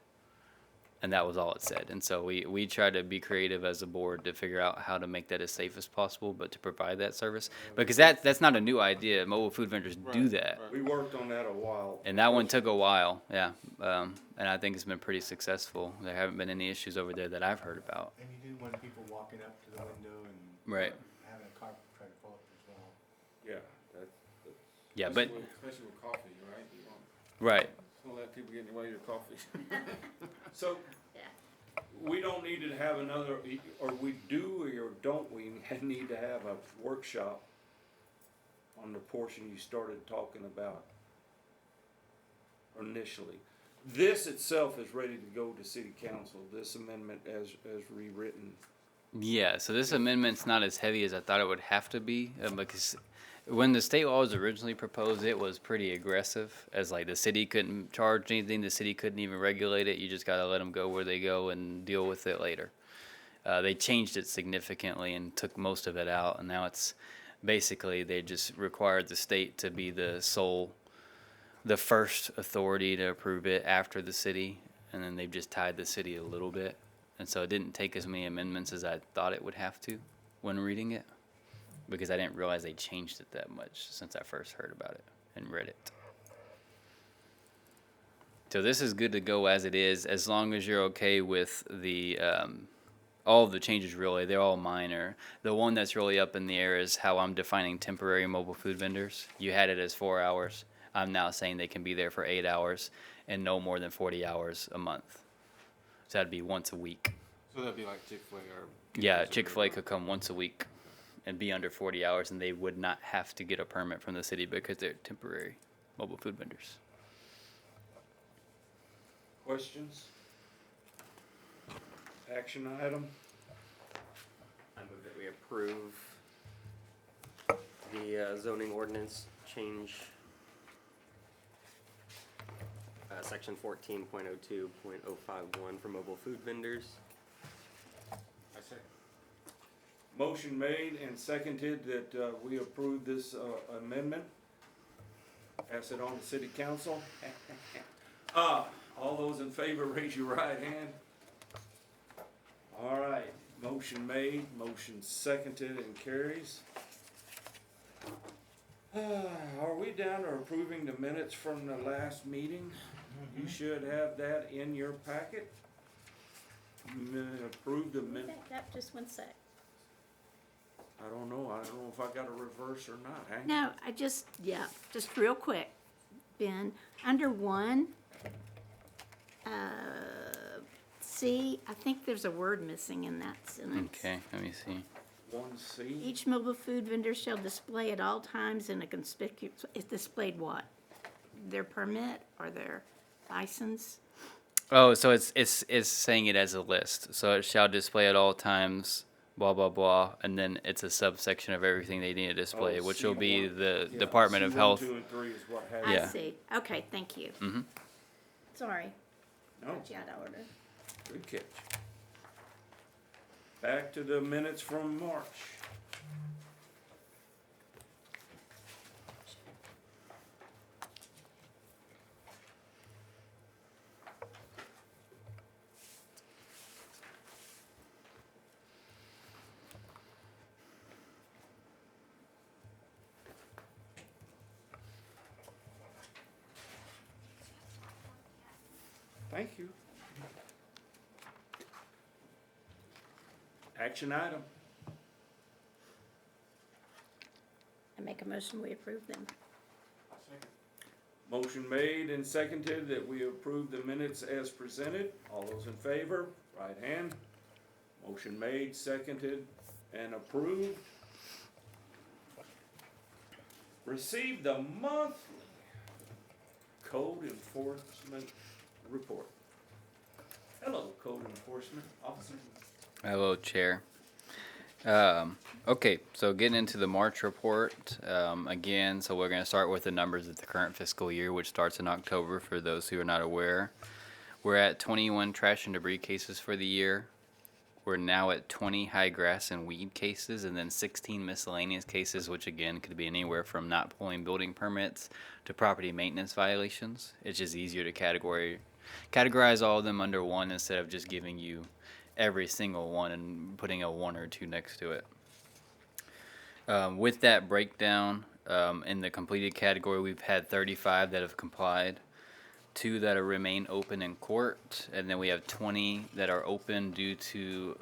And that was all it said. And so we tried to be creative as a board to figure out how to make that as safe as possible, but to provide that service. Because that's not a new idea. Mobile food vendors do that. We worked on that a while. And that one took a while, yeah. And I think it's been pretty successful. There haven't been any issues over there that I've heard about. And you do want people walking up to the window and Right. having a car try to pull up as well. Yeah, but, Especially with coffee, right? You want, right. don't let people get in the way of your coffee. So, we don't need to have another, or we do, or don't we need to have a workshop on the portion you started talking about initially? This itself is ready to go to city council, this amendment as rewritten. Yeah, so this amendment's not as heavy as I thought it would have to be, because when the state law was originally proposed, it was pretty aggressive, as like the city couldn't charge anything, the city couldn't even regulate it, you just gotta let them go where they go and deal with it later. They changed it significantly and took most of it out, and now it's basically they just required the state to be the first authority to approve it after the city, and then they've just tied the city a little bit. And so it didn't take as many amendments as I thought it would have to when reading it, because I didn't realize they changed it that much since I first heard about it and read it. So this is good to go as it is, as long as you're okay with the all of the changes. Really, they're all minor. The one that's really up in the air is how I'm defining temporary mobile food vendors. You had it as 4 hours. I'm now saying they can be there for 8 hours and no more than 40 hours a month. So that'd be once a week. So that'd be like Chick-fil-A or... Yeah, Chick-fil-A could come once a week and be under 40 hours, and they would not have to get a permit from the city because they're temporary mobile food vendors. Questions? Action item? I move that we approve the zoning ordinance change, section 14.02.051 for mobile food vendors. I say. Motion made and seconded that we approve this amendment. Pass it on to city council. All those in favor, raise your right hand. All right, motion made, motion seconded and carries. Are we down to approving the minutes from the last meeting? You should have that in your packet. Approve the minute. Back up just one sec. I don't know if I got a reverse or not. Hang on. No, just real quick, Ben, under one, C, I think there's a word missing in that sentence. Okay, let me see. 1C. Each mobile food vendor shall display at all times in a conspicuous, it's displayed what? Their permit or their license? Oh, so it's saying it as a list. So it shall display at all times, blah, blah, blah, and then it's a subsection of everything they need to display, which will be C1. the Yeah, Department of C1, Health. 2, and 3 is what has I it. Yeah. see. Okay, thank you. Mm-hmm. Sorry. No, Got you out of order. good catch. Back to the minutes from March. Thank you. Action item. I make a motion, we approve them. Motion made and seconded that we approve the minutes as presented. All those in favor, right hand. Motion made, seconded, and approved. Received the monthly code enforcement report. Hello, code enforcement officer. Hello, Chair. Okay, so getting into the March report, again, so we're going to start with the numbers of the current fiscal year, which starts in October for those who are not aware. We're at 21 trash and debris cases for the year. We're now at 20 high grass and weed cases, and then 16 miscellaneous cases, which again could be anywhere from not pulling building permits to property maintenance violations. It's just easier to categorize all of them under one instead of just giving you every single one and putting a 1 or 2 next to it. With that breakdown, in the completed category, we've had 35 that have complied, 2 that are remain open in court, and then we have 20 that are open due to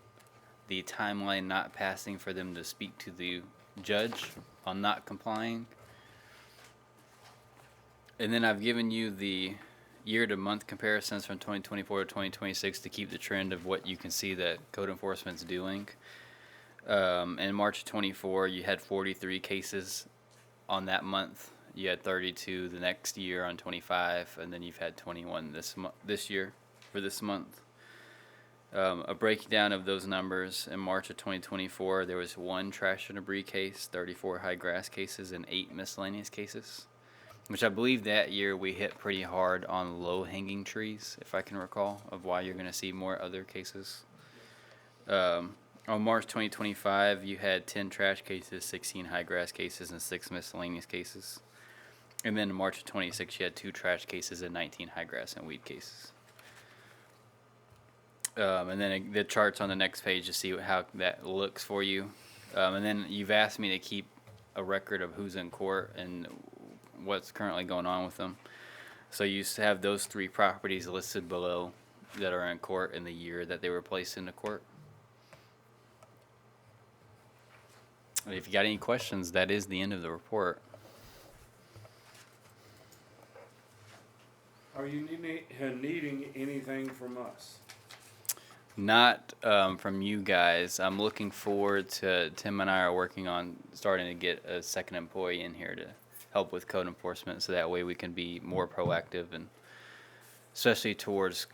the timeline not passing for them to speak to the judge on not complying. And then I've given you the year-to-month comparisons from 2024 to 2026 to keep the trend of what you can see that code enforcement's doing. In March of 24, you had 43 cases on that month. You had 32 the next year on 25, and then you've had 21 this year for this month. A breakdown of those numbers: in March of 2024, there was 1 trash and debris case, 34 high grass cases, and 8 miscellaneous cases, which I believe that year we hit pretty hard on low-hanging trees, if I can recall, of why you're going to see more other cases. On March 2025, you had 10 trash cases, 16 high grass cases, and 6 miscellaneous cases. And then in March of 26, you had 2 trash cases and 19 high grass and weed cases. And then the charts on the next page to see how that looks for you. And then you've asked me to keep a record of who's in court and what's currently going on with them. So you have those 3 properties listed below that are in court in the year that they were placed into court. And if you got any questions, that is the end of the report. Are you needing anything from us? Not from you guys. I'm looking forward to, Tim and I are working on starting to get a second employee in here to help with code enforcement, so that way we can be more proactive, and especially towards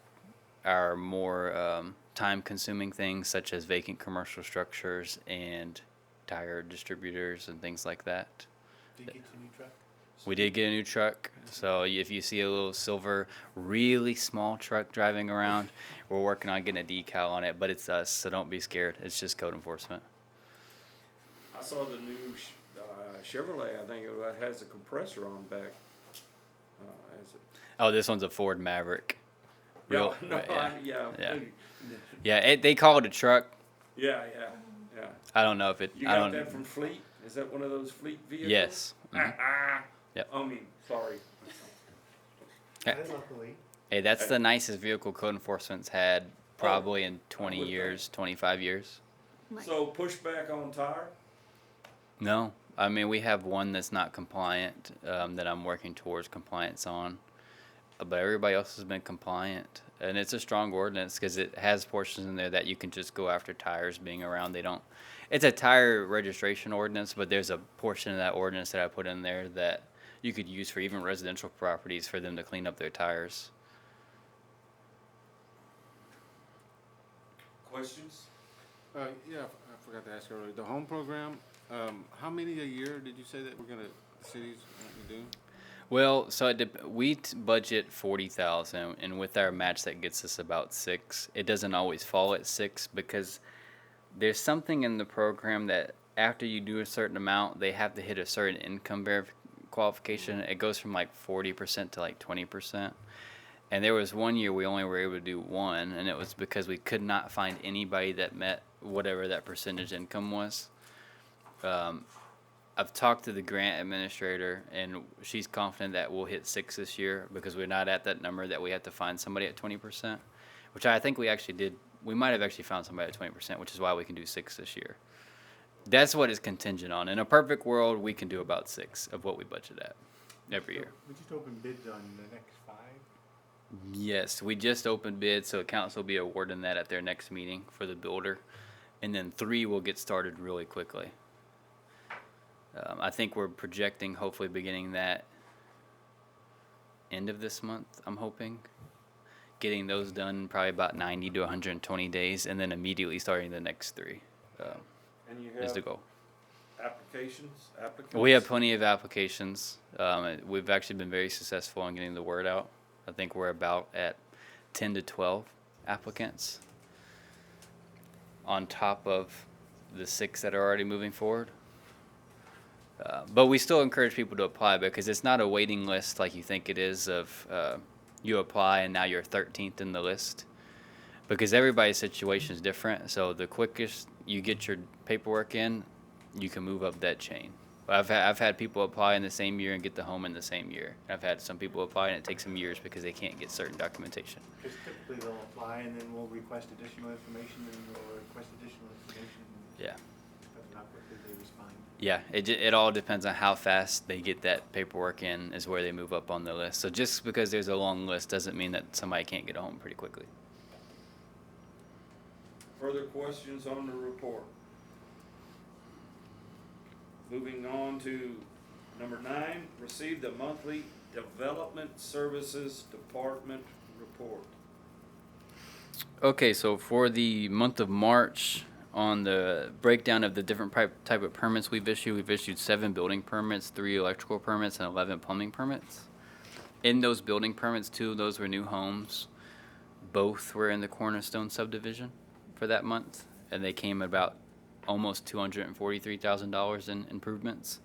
our more time-consuming things such as vacant commercial structures and tire distributors and things like that. Did you get your new truck? We did get a new truck, so if you see a little silver, really small truck driving around, we're working on getting a decal on it, but it's us, so don't be scared. It's just code enforcement. I saw the new Chevrolet, I think it has a compressor on back. Is it? Oh, this one's a Ford Maverick. No, yeah. Yeah, they call it a truck. Yeah. I don't know if it. You I got don't. that from Fleet? Is that one of those Fleet vehicles? Yes. Mm-hmm. Yep. I mean, sorry. Luckily. Hey, that's the nicest vehicle code enforcement's had probably in 20 would years, 25 years. So pushback on tire? No, I mean we have one that's not compliant that I'm working towards compliance on, but everybody else has been compliant, and it's a strong ordinance because it has portions in there that you can just go after tires being around. They don't. It's a tire registration ordinance, but there's a portion of that ordinance that I put in there that you could use for even residential properties for them to clean up their tires. Questions? Yeah, I forgot to ask earlier. The home program, how many a year did you say that the city's wanting to do? Well, so we budget 40,000, and with our match that gets us about 6. It doesn't always fall at 6 because there's something in the program that after you do a certain amount, they have to hit a certain income qualification. It goes from like 40% to like 20%. And there was one year we only were able to do 1, and it was because we could not find anybody that met whatever that percentage income was. I've talked to the grant administrator, and she's confident that we'll hit 6 this year because we're not at that number that we have to find somebody at 20%, which I think we actually did. We might have actually found somebody at 20%, which is why we can do 6 this year. That's what it's contingent on. In a perfect world, we can do about 6 of what we budget at every year. We just opened bids on the next 5. Yes, we just opened bids, so council will be awarding that at their next meeting for the builder. And then 3 will get started really quickly. I think we're projecting hopefully beginning that end of this month, I'm hoping. Getting those done probably about 90 to 120 days, and then immediately starting the next 3 And you is have the goal. applications? We have plenty of applications. We've actually been very successful in getting the word out. I think we're about at 10 to 12 applicants on top of the 6 that are already moving forward. But we still encourage people to apply because it's not a waiting list like you think it is of you apply and now you're 13th in the list. Because everybody's situation is different. So the quickest you get your paperwork in, you can move up that chain. I've had people apply in the same year and get the home in the same year. I've had some people apply and it takes them years because they can't get certain documentation. Because typically they'll apply and then we'll request additional information and we'll request additional information. Yeah. how quickly they respond? Yeah, it all depends on how fast they get that paperwork in is where they move up on the list. So just because there's a long list doesn't mean that somebody can't get a home pretty quickly. Further questions on the report? Moving on to number 9, receive the monthly Development Services Department report. Okay, so for the month of March, on the breakdown of the different type of permits we've issued 7 building permits, 3 electrical permits, and 11 plumbing permits. In those building permits, 2 of those were new homes. Both were in the Cornerstone subdivision for that month, and they came about almost $243,000 in improvements.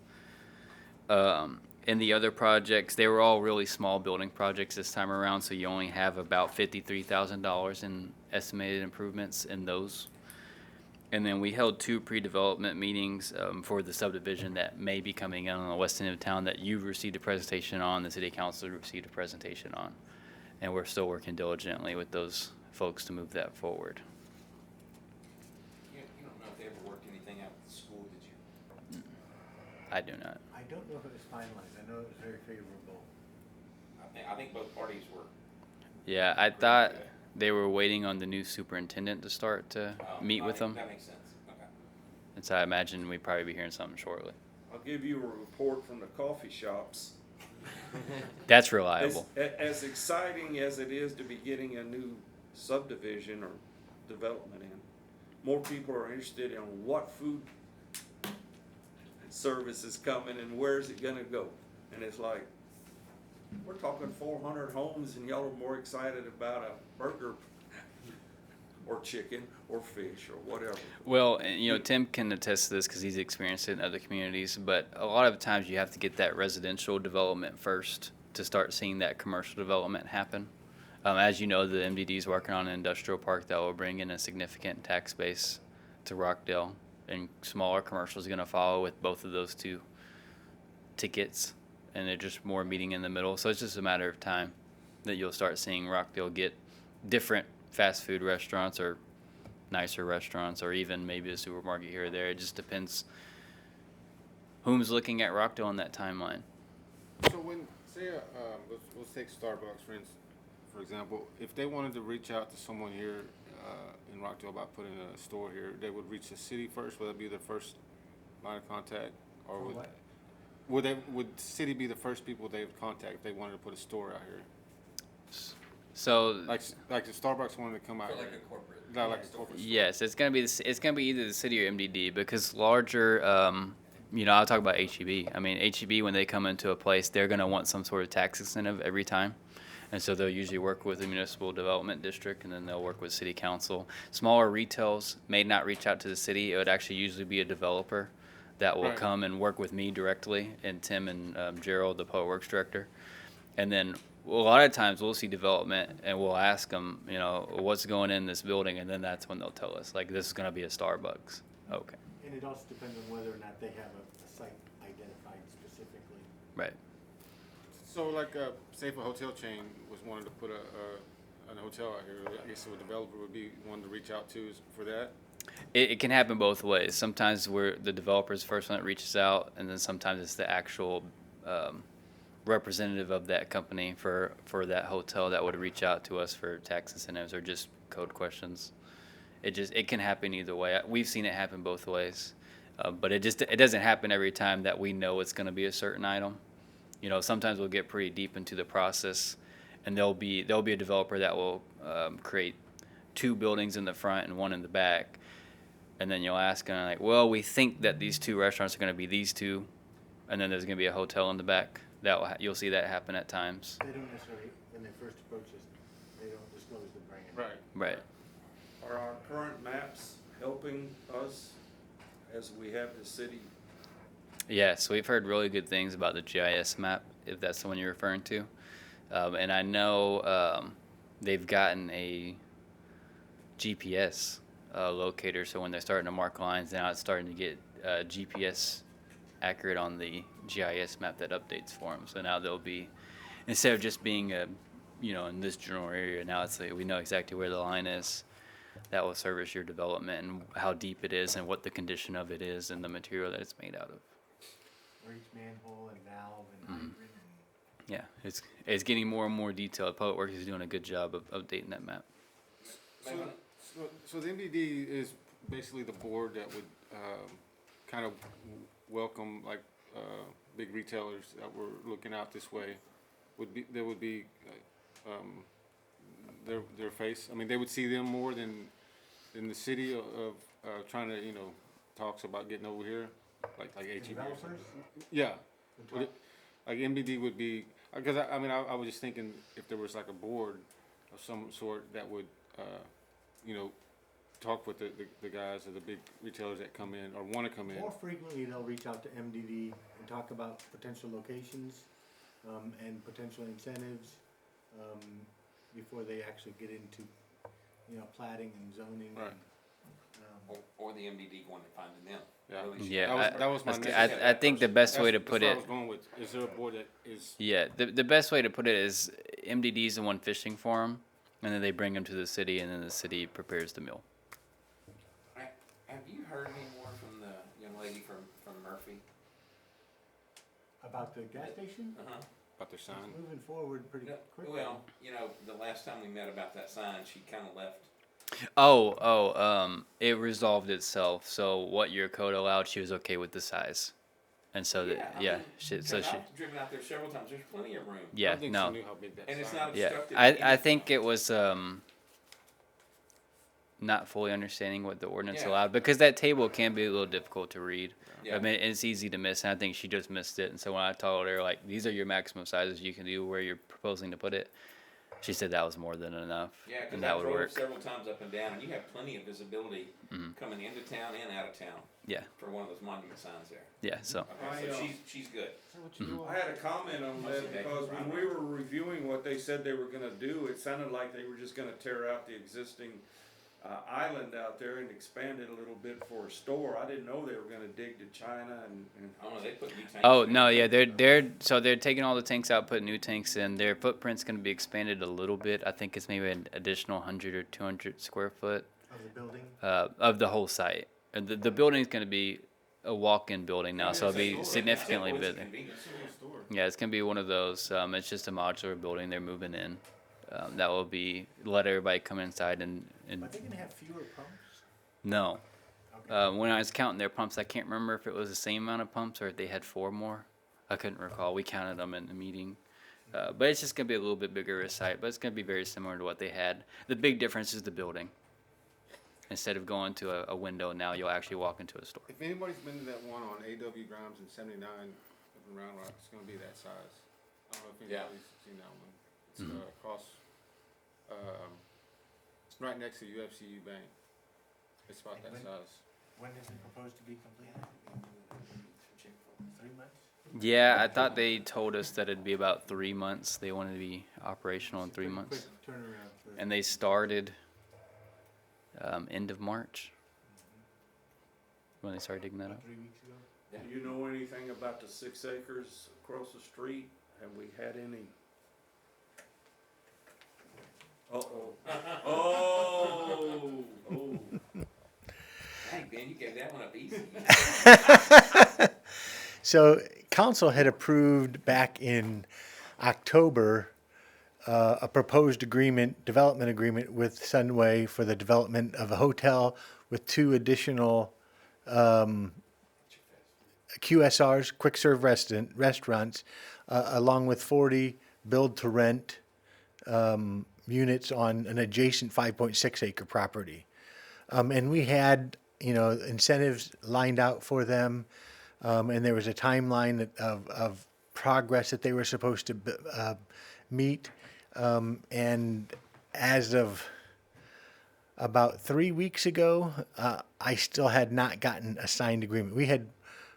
In the other projects, they were all really small building projects this time around, so you only have about $53,000 in estimated improvements in those. And then we held 2 pre-development meetings for the subdivision that may be coming in on the west end of town that you've received a presentation on, the city council received a presentation on. And we're still working diligently with those folks to move that forward. You don't know if they ever worked anything out with the school, did you? I do not. I don't know if it was finalized. I know it was very favorable. I think both parties were. Yeah, I thought they were waiting on the new superintendent to start to meet with them. That makes sense. Okay. And so I imagine we'd probably be hearing something shortly. I'll give you a report from the coffee shops. That's reliable. As exciting as it is to be getting a new subdivision or development in, more people are interested in what food service is coming and where's it gonna go. And it's like, we're talking 400 homes and y'all are more excited about a burger or chicken or fish or whatever. Well, and, you know, Tim can attest to this because he's experienced it in other communities, but a lot of times you have to get that residential development first to start seeing that commercial development happen. As you know, the MDD is working on an industrial park that will bring in a significant tax base to Rockdale, and smaller commercial is going to follow with both of those 2 tickets, and they're just more meeting in the middle. So it's just a matter of time that you'll start seeing Rockdale get different fast food restaurants or nicer restaurants, or even maybe a supermarket here or there. It just depends whom's looking at Rockdale on that timeline. So when, say, let's take Starbucks, for example, if they wanted to reach out to someone here in Rockdale about putting a store here, they would reach the city first. Would that be their first line of contact, or would the city be the first people they would contact if they wanted to put a store out here? So Like if Starbucks wanted to come out For like here. a corporate. Not like a corporate store. yes, it's gonna be either the city or MDD, because larger, you know, I'll talk about HEB. I mean, HEB, when they come into a place, they're gonna want some sort of tax incentive every time. And so they'll usually work with the municipal development district, and then they'll work with city council. Smaller retails may not reach out to the city. It would actually usually be a developer that will Right. come and work with me directly, and Tim and Gerald, the public works director. And then a lot of times we'll see development and we'll ask them, you know, what's going in this building, and then that's when they'll tell us, like, this is going to be a Starbucks. Okay. And it also depends on whether or not they have a site identified specifically. Right. So like, say if a hotel chain was wanted to put a hotel out here, I guess a developer would be one to reach out to for that? It can happen both ways. Sometimes we're the developer's the first one that reaches out, and then sometimes it's the actual representative of that company for that hotel that would reach out to us for tax incentives or just code questions. It can happen either way. We've seen it happen both ways, but it doesn't happen every time that we know it's going to be a certain item. You know, sometimes we'll get pretty deep into the process, and there'll be a developer that will create 2 buildings in the front and 1 in the back, and then you'll ask them, like, well, we think that these 2 restaurants are going to be these 2, and then there's going to be a hotel in the back. You'll see that happen at times. They don't necessarily, when they first approach us, they don't disclose the brand. Right. Right. Are our current maps helping us as we have the city? Yes, we've heard really good things about the GIS map, if that's the one you're referring to. And I know they've gotten a GPS locator, so when they're starting to mark lines, now it's starting to get GPS accurate on the GIS map that updates for them. So now they'll be, instead of just being in this general area, now it's like we know exactly where the line is. that will service your development and how deep it is and what the condition of it is and the material that it's made out of. For each manhole and valve and hydrant. Yeah, it's getting more and more detailed. Public Works is doing a good job of updating that map. So the MDD is basically the board that would kind of welcome like big retailers that were looking out this way. There would be their face. I mean, they would see them more than the city of trying to talks about getting over here, like HEB or something. Yeah, like MDD would be because I was just thinking if there was like a board of some sort that would talk with the guys or the big retailers that come in or want to come in. More frequently, they'll reach out to MDD and talk about potential locations and potential incentives before they actually get into, plating and zoning. Right. Or the MDD going and finding them. Yeah. Really should. Yeah, That was my I next. think the best way to That's put what I it. was going with. Is there a board that is? Yeah, the best way to put it is MDD is the one fishing for them, and then they bring them to the city, and then the city prepares the meal. Have you heard any more from the young lady from Murphy? About the gas station? Uh-huh. About their sign? It's moving forward pretty quickly. Well, the last time we met about that sign, she kind of left. It resolved itself. So what your code allowed, she was okay with the size, and so I mean, she. I've driven out there several times. There's plenty of room. I Yeah, don't think no. she knew how big that And it's sign not was. Yeah, obstructive. I think it was not fully understanding what the ordinance Yeah. allowed because that table can be a little difficult to read. Yeah. I mean, it's easy to miss, and I think she just missed it. And so when I told her like these are your maximum sizes you can do where you're proposing to put it, she said that was more than enough, Yeah, because and I that would drove work. several times up and down, and you have plenty of visibility coming into town and out of town Yeah, for one of those monument signs there. yeah. So Okay, so she's good. I had a comment on that because when we were reviewing what they said they were gonna do, it sounded like they were just gonna tear out the existing island out there and expand it a little bit for a store. I didn't know they were gonna dig to China and I don't know, they put new tanks. oh in. no, yeah, they're taking all the tanks out, putting new tanks in. Their footprint's going to be expanded a little bit. I think it's maybe an additional 100 or 200 square foot Of the building? of the whole site. And the building's going to be a walk-in building now, so it'll be It's significantly a bigger. convenience store. Yeah, it's going to be one of those. It's just a modular building. They're moving in. That will be let everybody come inside and Are they gonna have fewer pumps? no. Okay. When I was counting their pumps, I can't remember if it was the same amount of pumps or if they had 4 more. I couldn't recall. We counted them in the meeting. But it's just going to be a little bit bigger of a site, but it's going to be very similar to what they had. The big difference is the building. Instead of going to a window, now you'll actually walk into a store. If anybody's been to that one on A.W. Grimes and 79 up in Round Rock, it's gonna be that size. I don't know if Yeah. anybody's seen that one. It's across, it's right next to UFCU Bank. It's about that size. When is it proposed to be completed? 3 months? Yeah, I thought they told us that it'd be about 3 months. They wanted to be operational in 3 Pretty months. Quick turnaround for. And they started end of March when they started digging that up. 3 weeks ago? do you know anything about the 6 acres across the street? Have we had any? Oh. Hey, Ben, you gave that one up easy. So council had approved back in October a proposed development agreement with Sunway for the development of a hotel with 2 additional QSRs, quick serve restaurants, along with 40 build to rent units on an adjacent 5.6 acre property. And we had, incentives lined out for them. And there was a timeline of progress that they were supposed to meet. And as of about 3 weeks ago, I still had not gotten a signed agreement. We had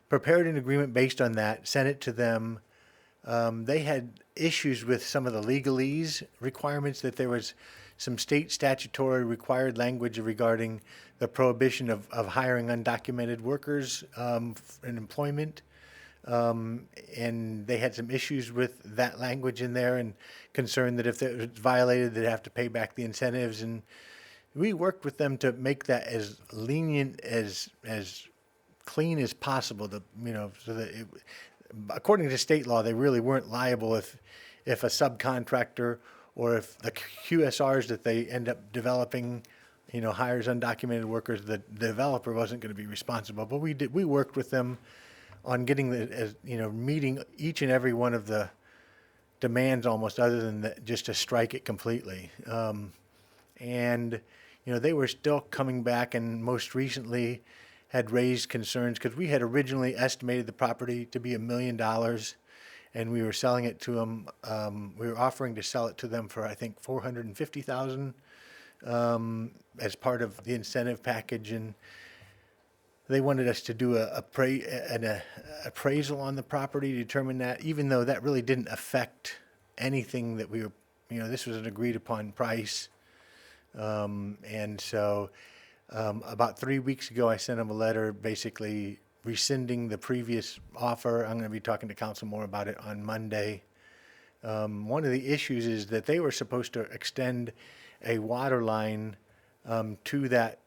prepared an agreement based on that, sent it to them. They had issues with some of the legalese requirements, that there was some state statutory required language regarding the prohibition of hiring undocumented workers in employment. And they had some issues with that language in there and concerned that if it was violated, they'd have to pay back the incentives. And we worked with them to make that as lenient as clean as possible. So that according to state law, they really weren't liable if a subcontractor or if the QSRs that they end up developing, hires undocumented workers, the developer wasn't going to be responsible. But we worked with them on getting meeting each and every one of the demands almost, other than just to strike it completely. And they were still coming back, and most recently had raised concerns because we had originally estimated the property to be $1 million, and we were selling it to them. We were offering to sell it to them for, I think, $450,000 as part of the incentive package, and they wanted us to do an appraisal on the property to determine that, even though that really didn't affect anything that we were, this was an agreed upon price. And so about 3 weeks ago, I sent them a letter basically rescinding the previous offer. I'm going to be talking to council more about it on Monday. One of the issues is that they were supposed to extend a water line to that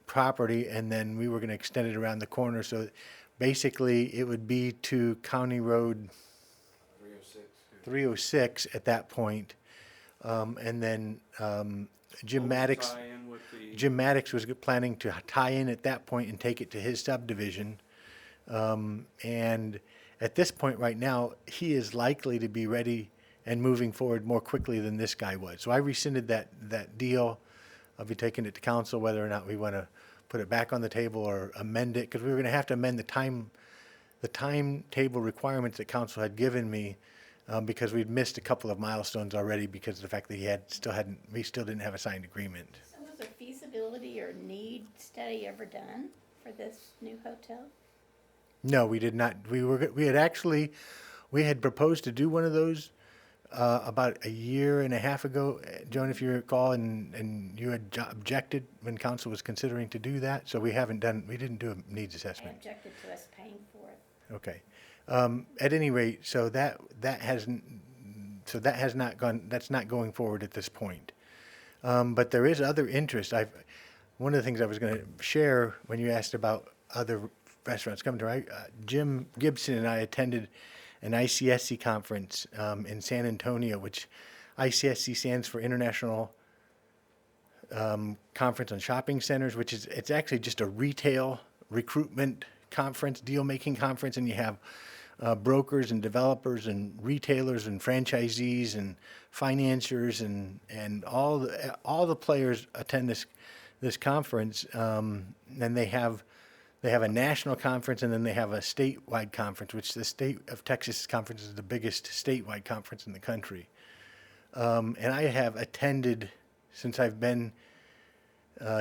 property, and then we were going to extend it around the corner. So basically, it would be to County Road 306 at that point. And then Jim Maddox was planning to tie in at that point and take it to his subdivision. And at this point right now, he is likely to be ready and moving forward more quickly than this guy was. So I rescinded that deal. I'll be taking it to council whether or not we want to put it back on the table or amend it, because we were going to have to amend the timetable requirements that council had given me, because we'd missed a couple of milestones already because of the fact that we still didn't have a signed agreement. So was a feasibility or need study ever done for this new hotel? No, we did not. We had proposed to do one of those about a year and a half ago, Joan, if you recall, and you had objected when council was considering to do that. So we didn't do a needs I assessment. objected to us paying for it. Okay. At any rate, that's not going forward at this point. But there is other interest. One of the things I was going to share when you asked about other restaurants coming to, Jim Gibson and I attended an ICSC conference in San Antonio, which ICSC stands for International Conference on Shopping Centers, it's actually just a retail recruitment conference, deal-making conference, and you have brokers and developers and retailers and franchisees and financiers and all the players attend this conference. And they have a national conference, and then they have a statewide conference, which the state of Texas conference is the biggest statewide conference in the country. And I have attended since I've been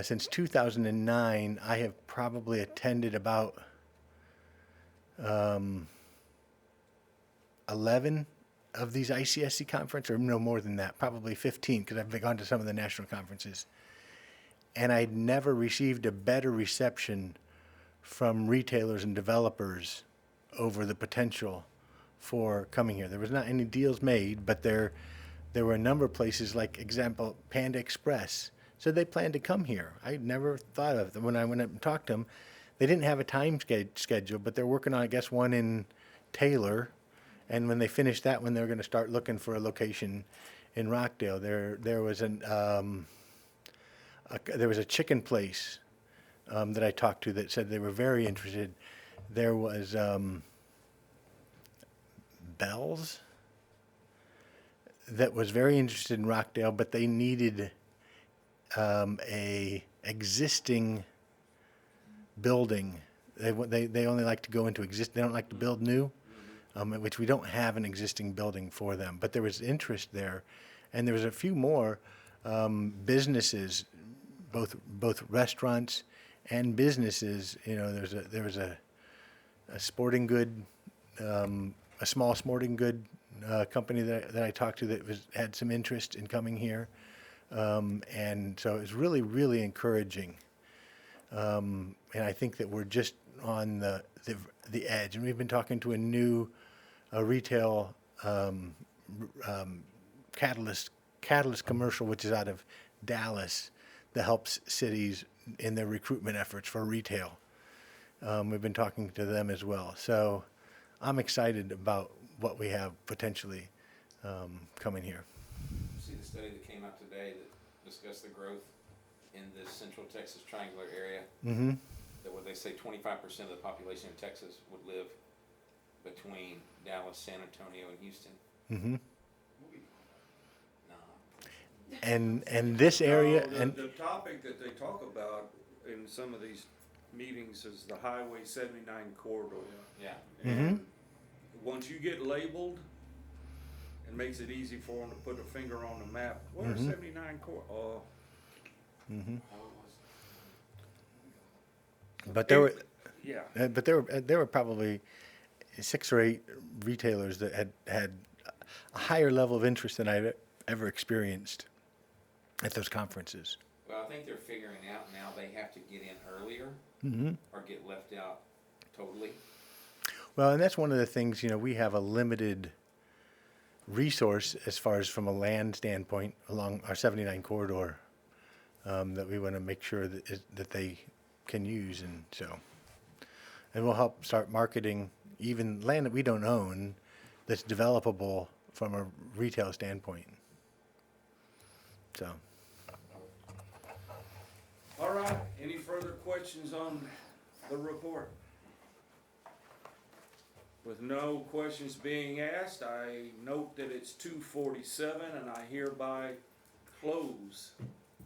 since 2009. I have probably attended about 11 of these ICSC conferences, or no more than that, probably 15, because I've gone to some of the national conferences. And I'd never received a better reception from retailers and developers over the potential for coming here. There was not any deals made, but there were a number of places, like example, Panda Express, said they planned to come here. I never thought of them. When I went up and talked to them, they didn't have a time schedule, but they're working on, I guess, one in Taylor. And when they finish that one, they're going to start looking for a location in Rockdale. There was a chicken place that I talked to that said they were very interested. There was Bell's that was very interested in Rockdale, but they needed a existing building. They only like to go into they don't like to build new, which we don't have an existing building for them. But there was interest there, and there was a few more businesses, both restaurants and businesses. There was a sporting good, a small sporting good company that I talked to that had some interest in coming here, and so it was really, really encouraging. And I think that we're just on the edge. And we've been talking to a new retail Catalyst commercial, which is out of Dallas, that helps cities in their recruitment efforts for retail. We've been talking to them as well. So I'm excited about what we have potentially coming here. See the study that came out today that discussed the growth in this central Texas triangular area? Mm-hmm. That what they say 25% of the population in Texas would live between Dallas, San Antonio, and Houston. Mm-hmm. No. And this area, No, and the topic that they talk about in some of these meetings is the Highway 79 corridor. Yeah. And once you get labeled, it makes it easy for them to put a finger on the map. Where's 79 corridor? Oh. but there were, Yeah. but there were probably 6 or 8 retailers that had a higher level of interest than I've ever experienced at those conferences. Well, I think they're figuring out now they have to get in earlier or get left out totally. Well, and that's one of the things, we have a limited resource as far as from a land standpoint along our 79 corridor that we want to make sure that they can use. And so, and we'll help start marketing even land that we don't own that's developable from a retail standpoint. So. All right, any further questions on the report? With no questions being asked, I note that it's 2:47 and I hereby close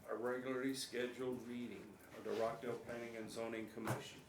our regularly scheduled meeting of the Rockdale Planning and Zoning Commission.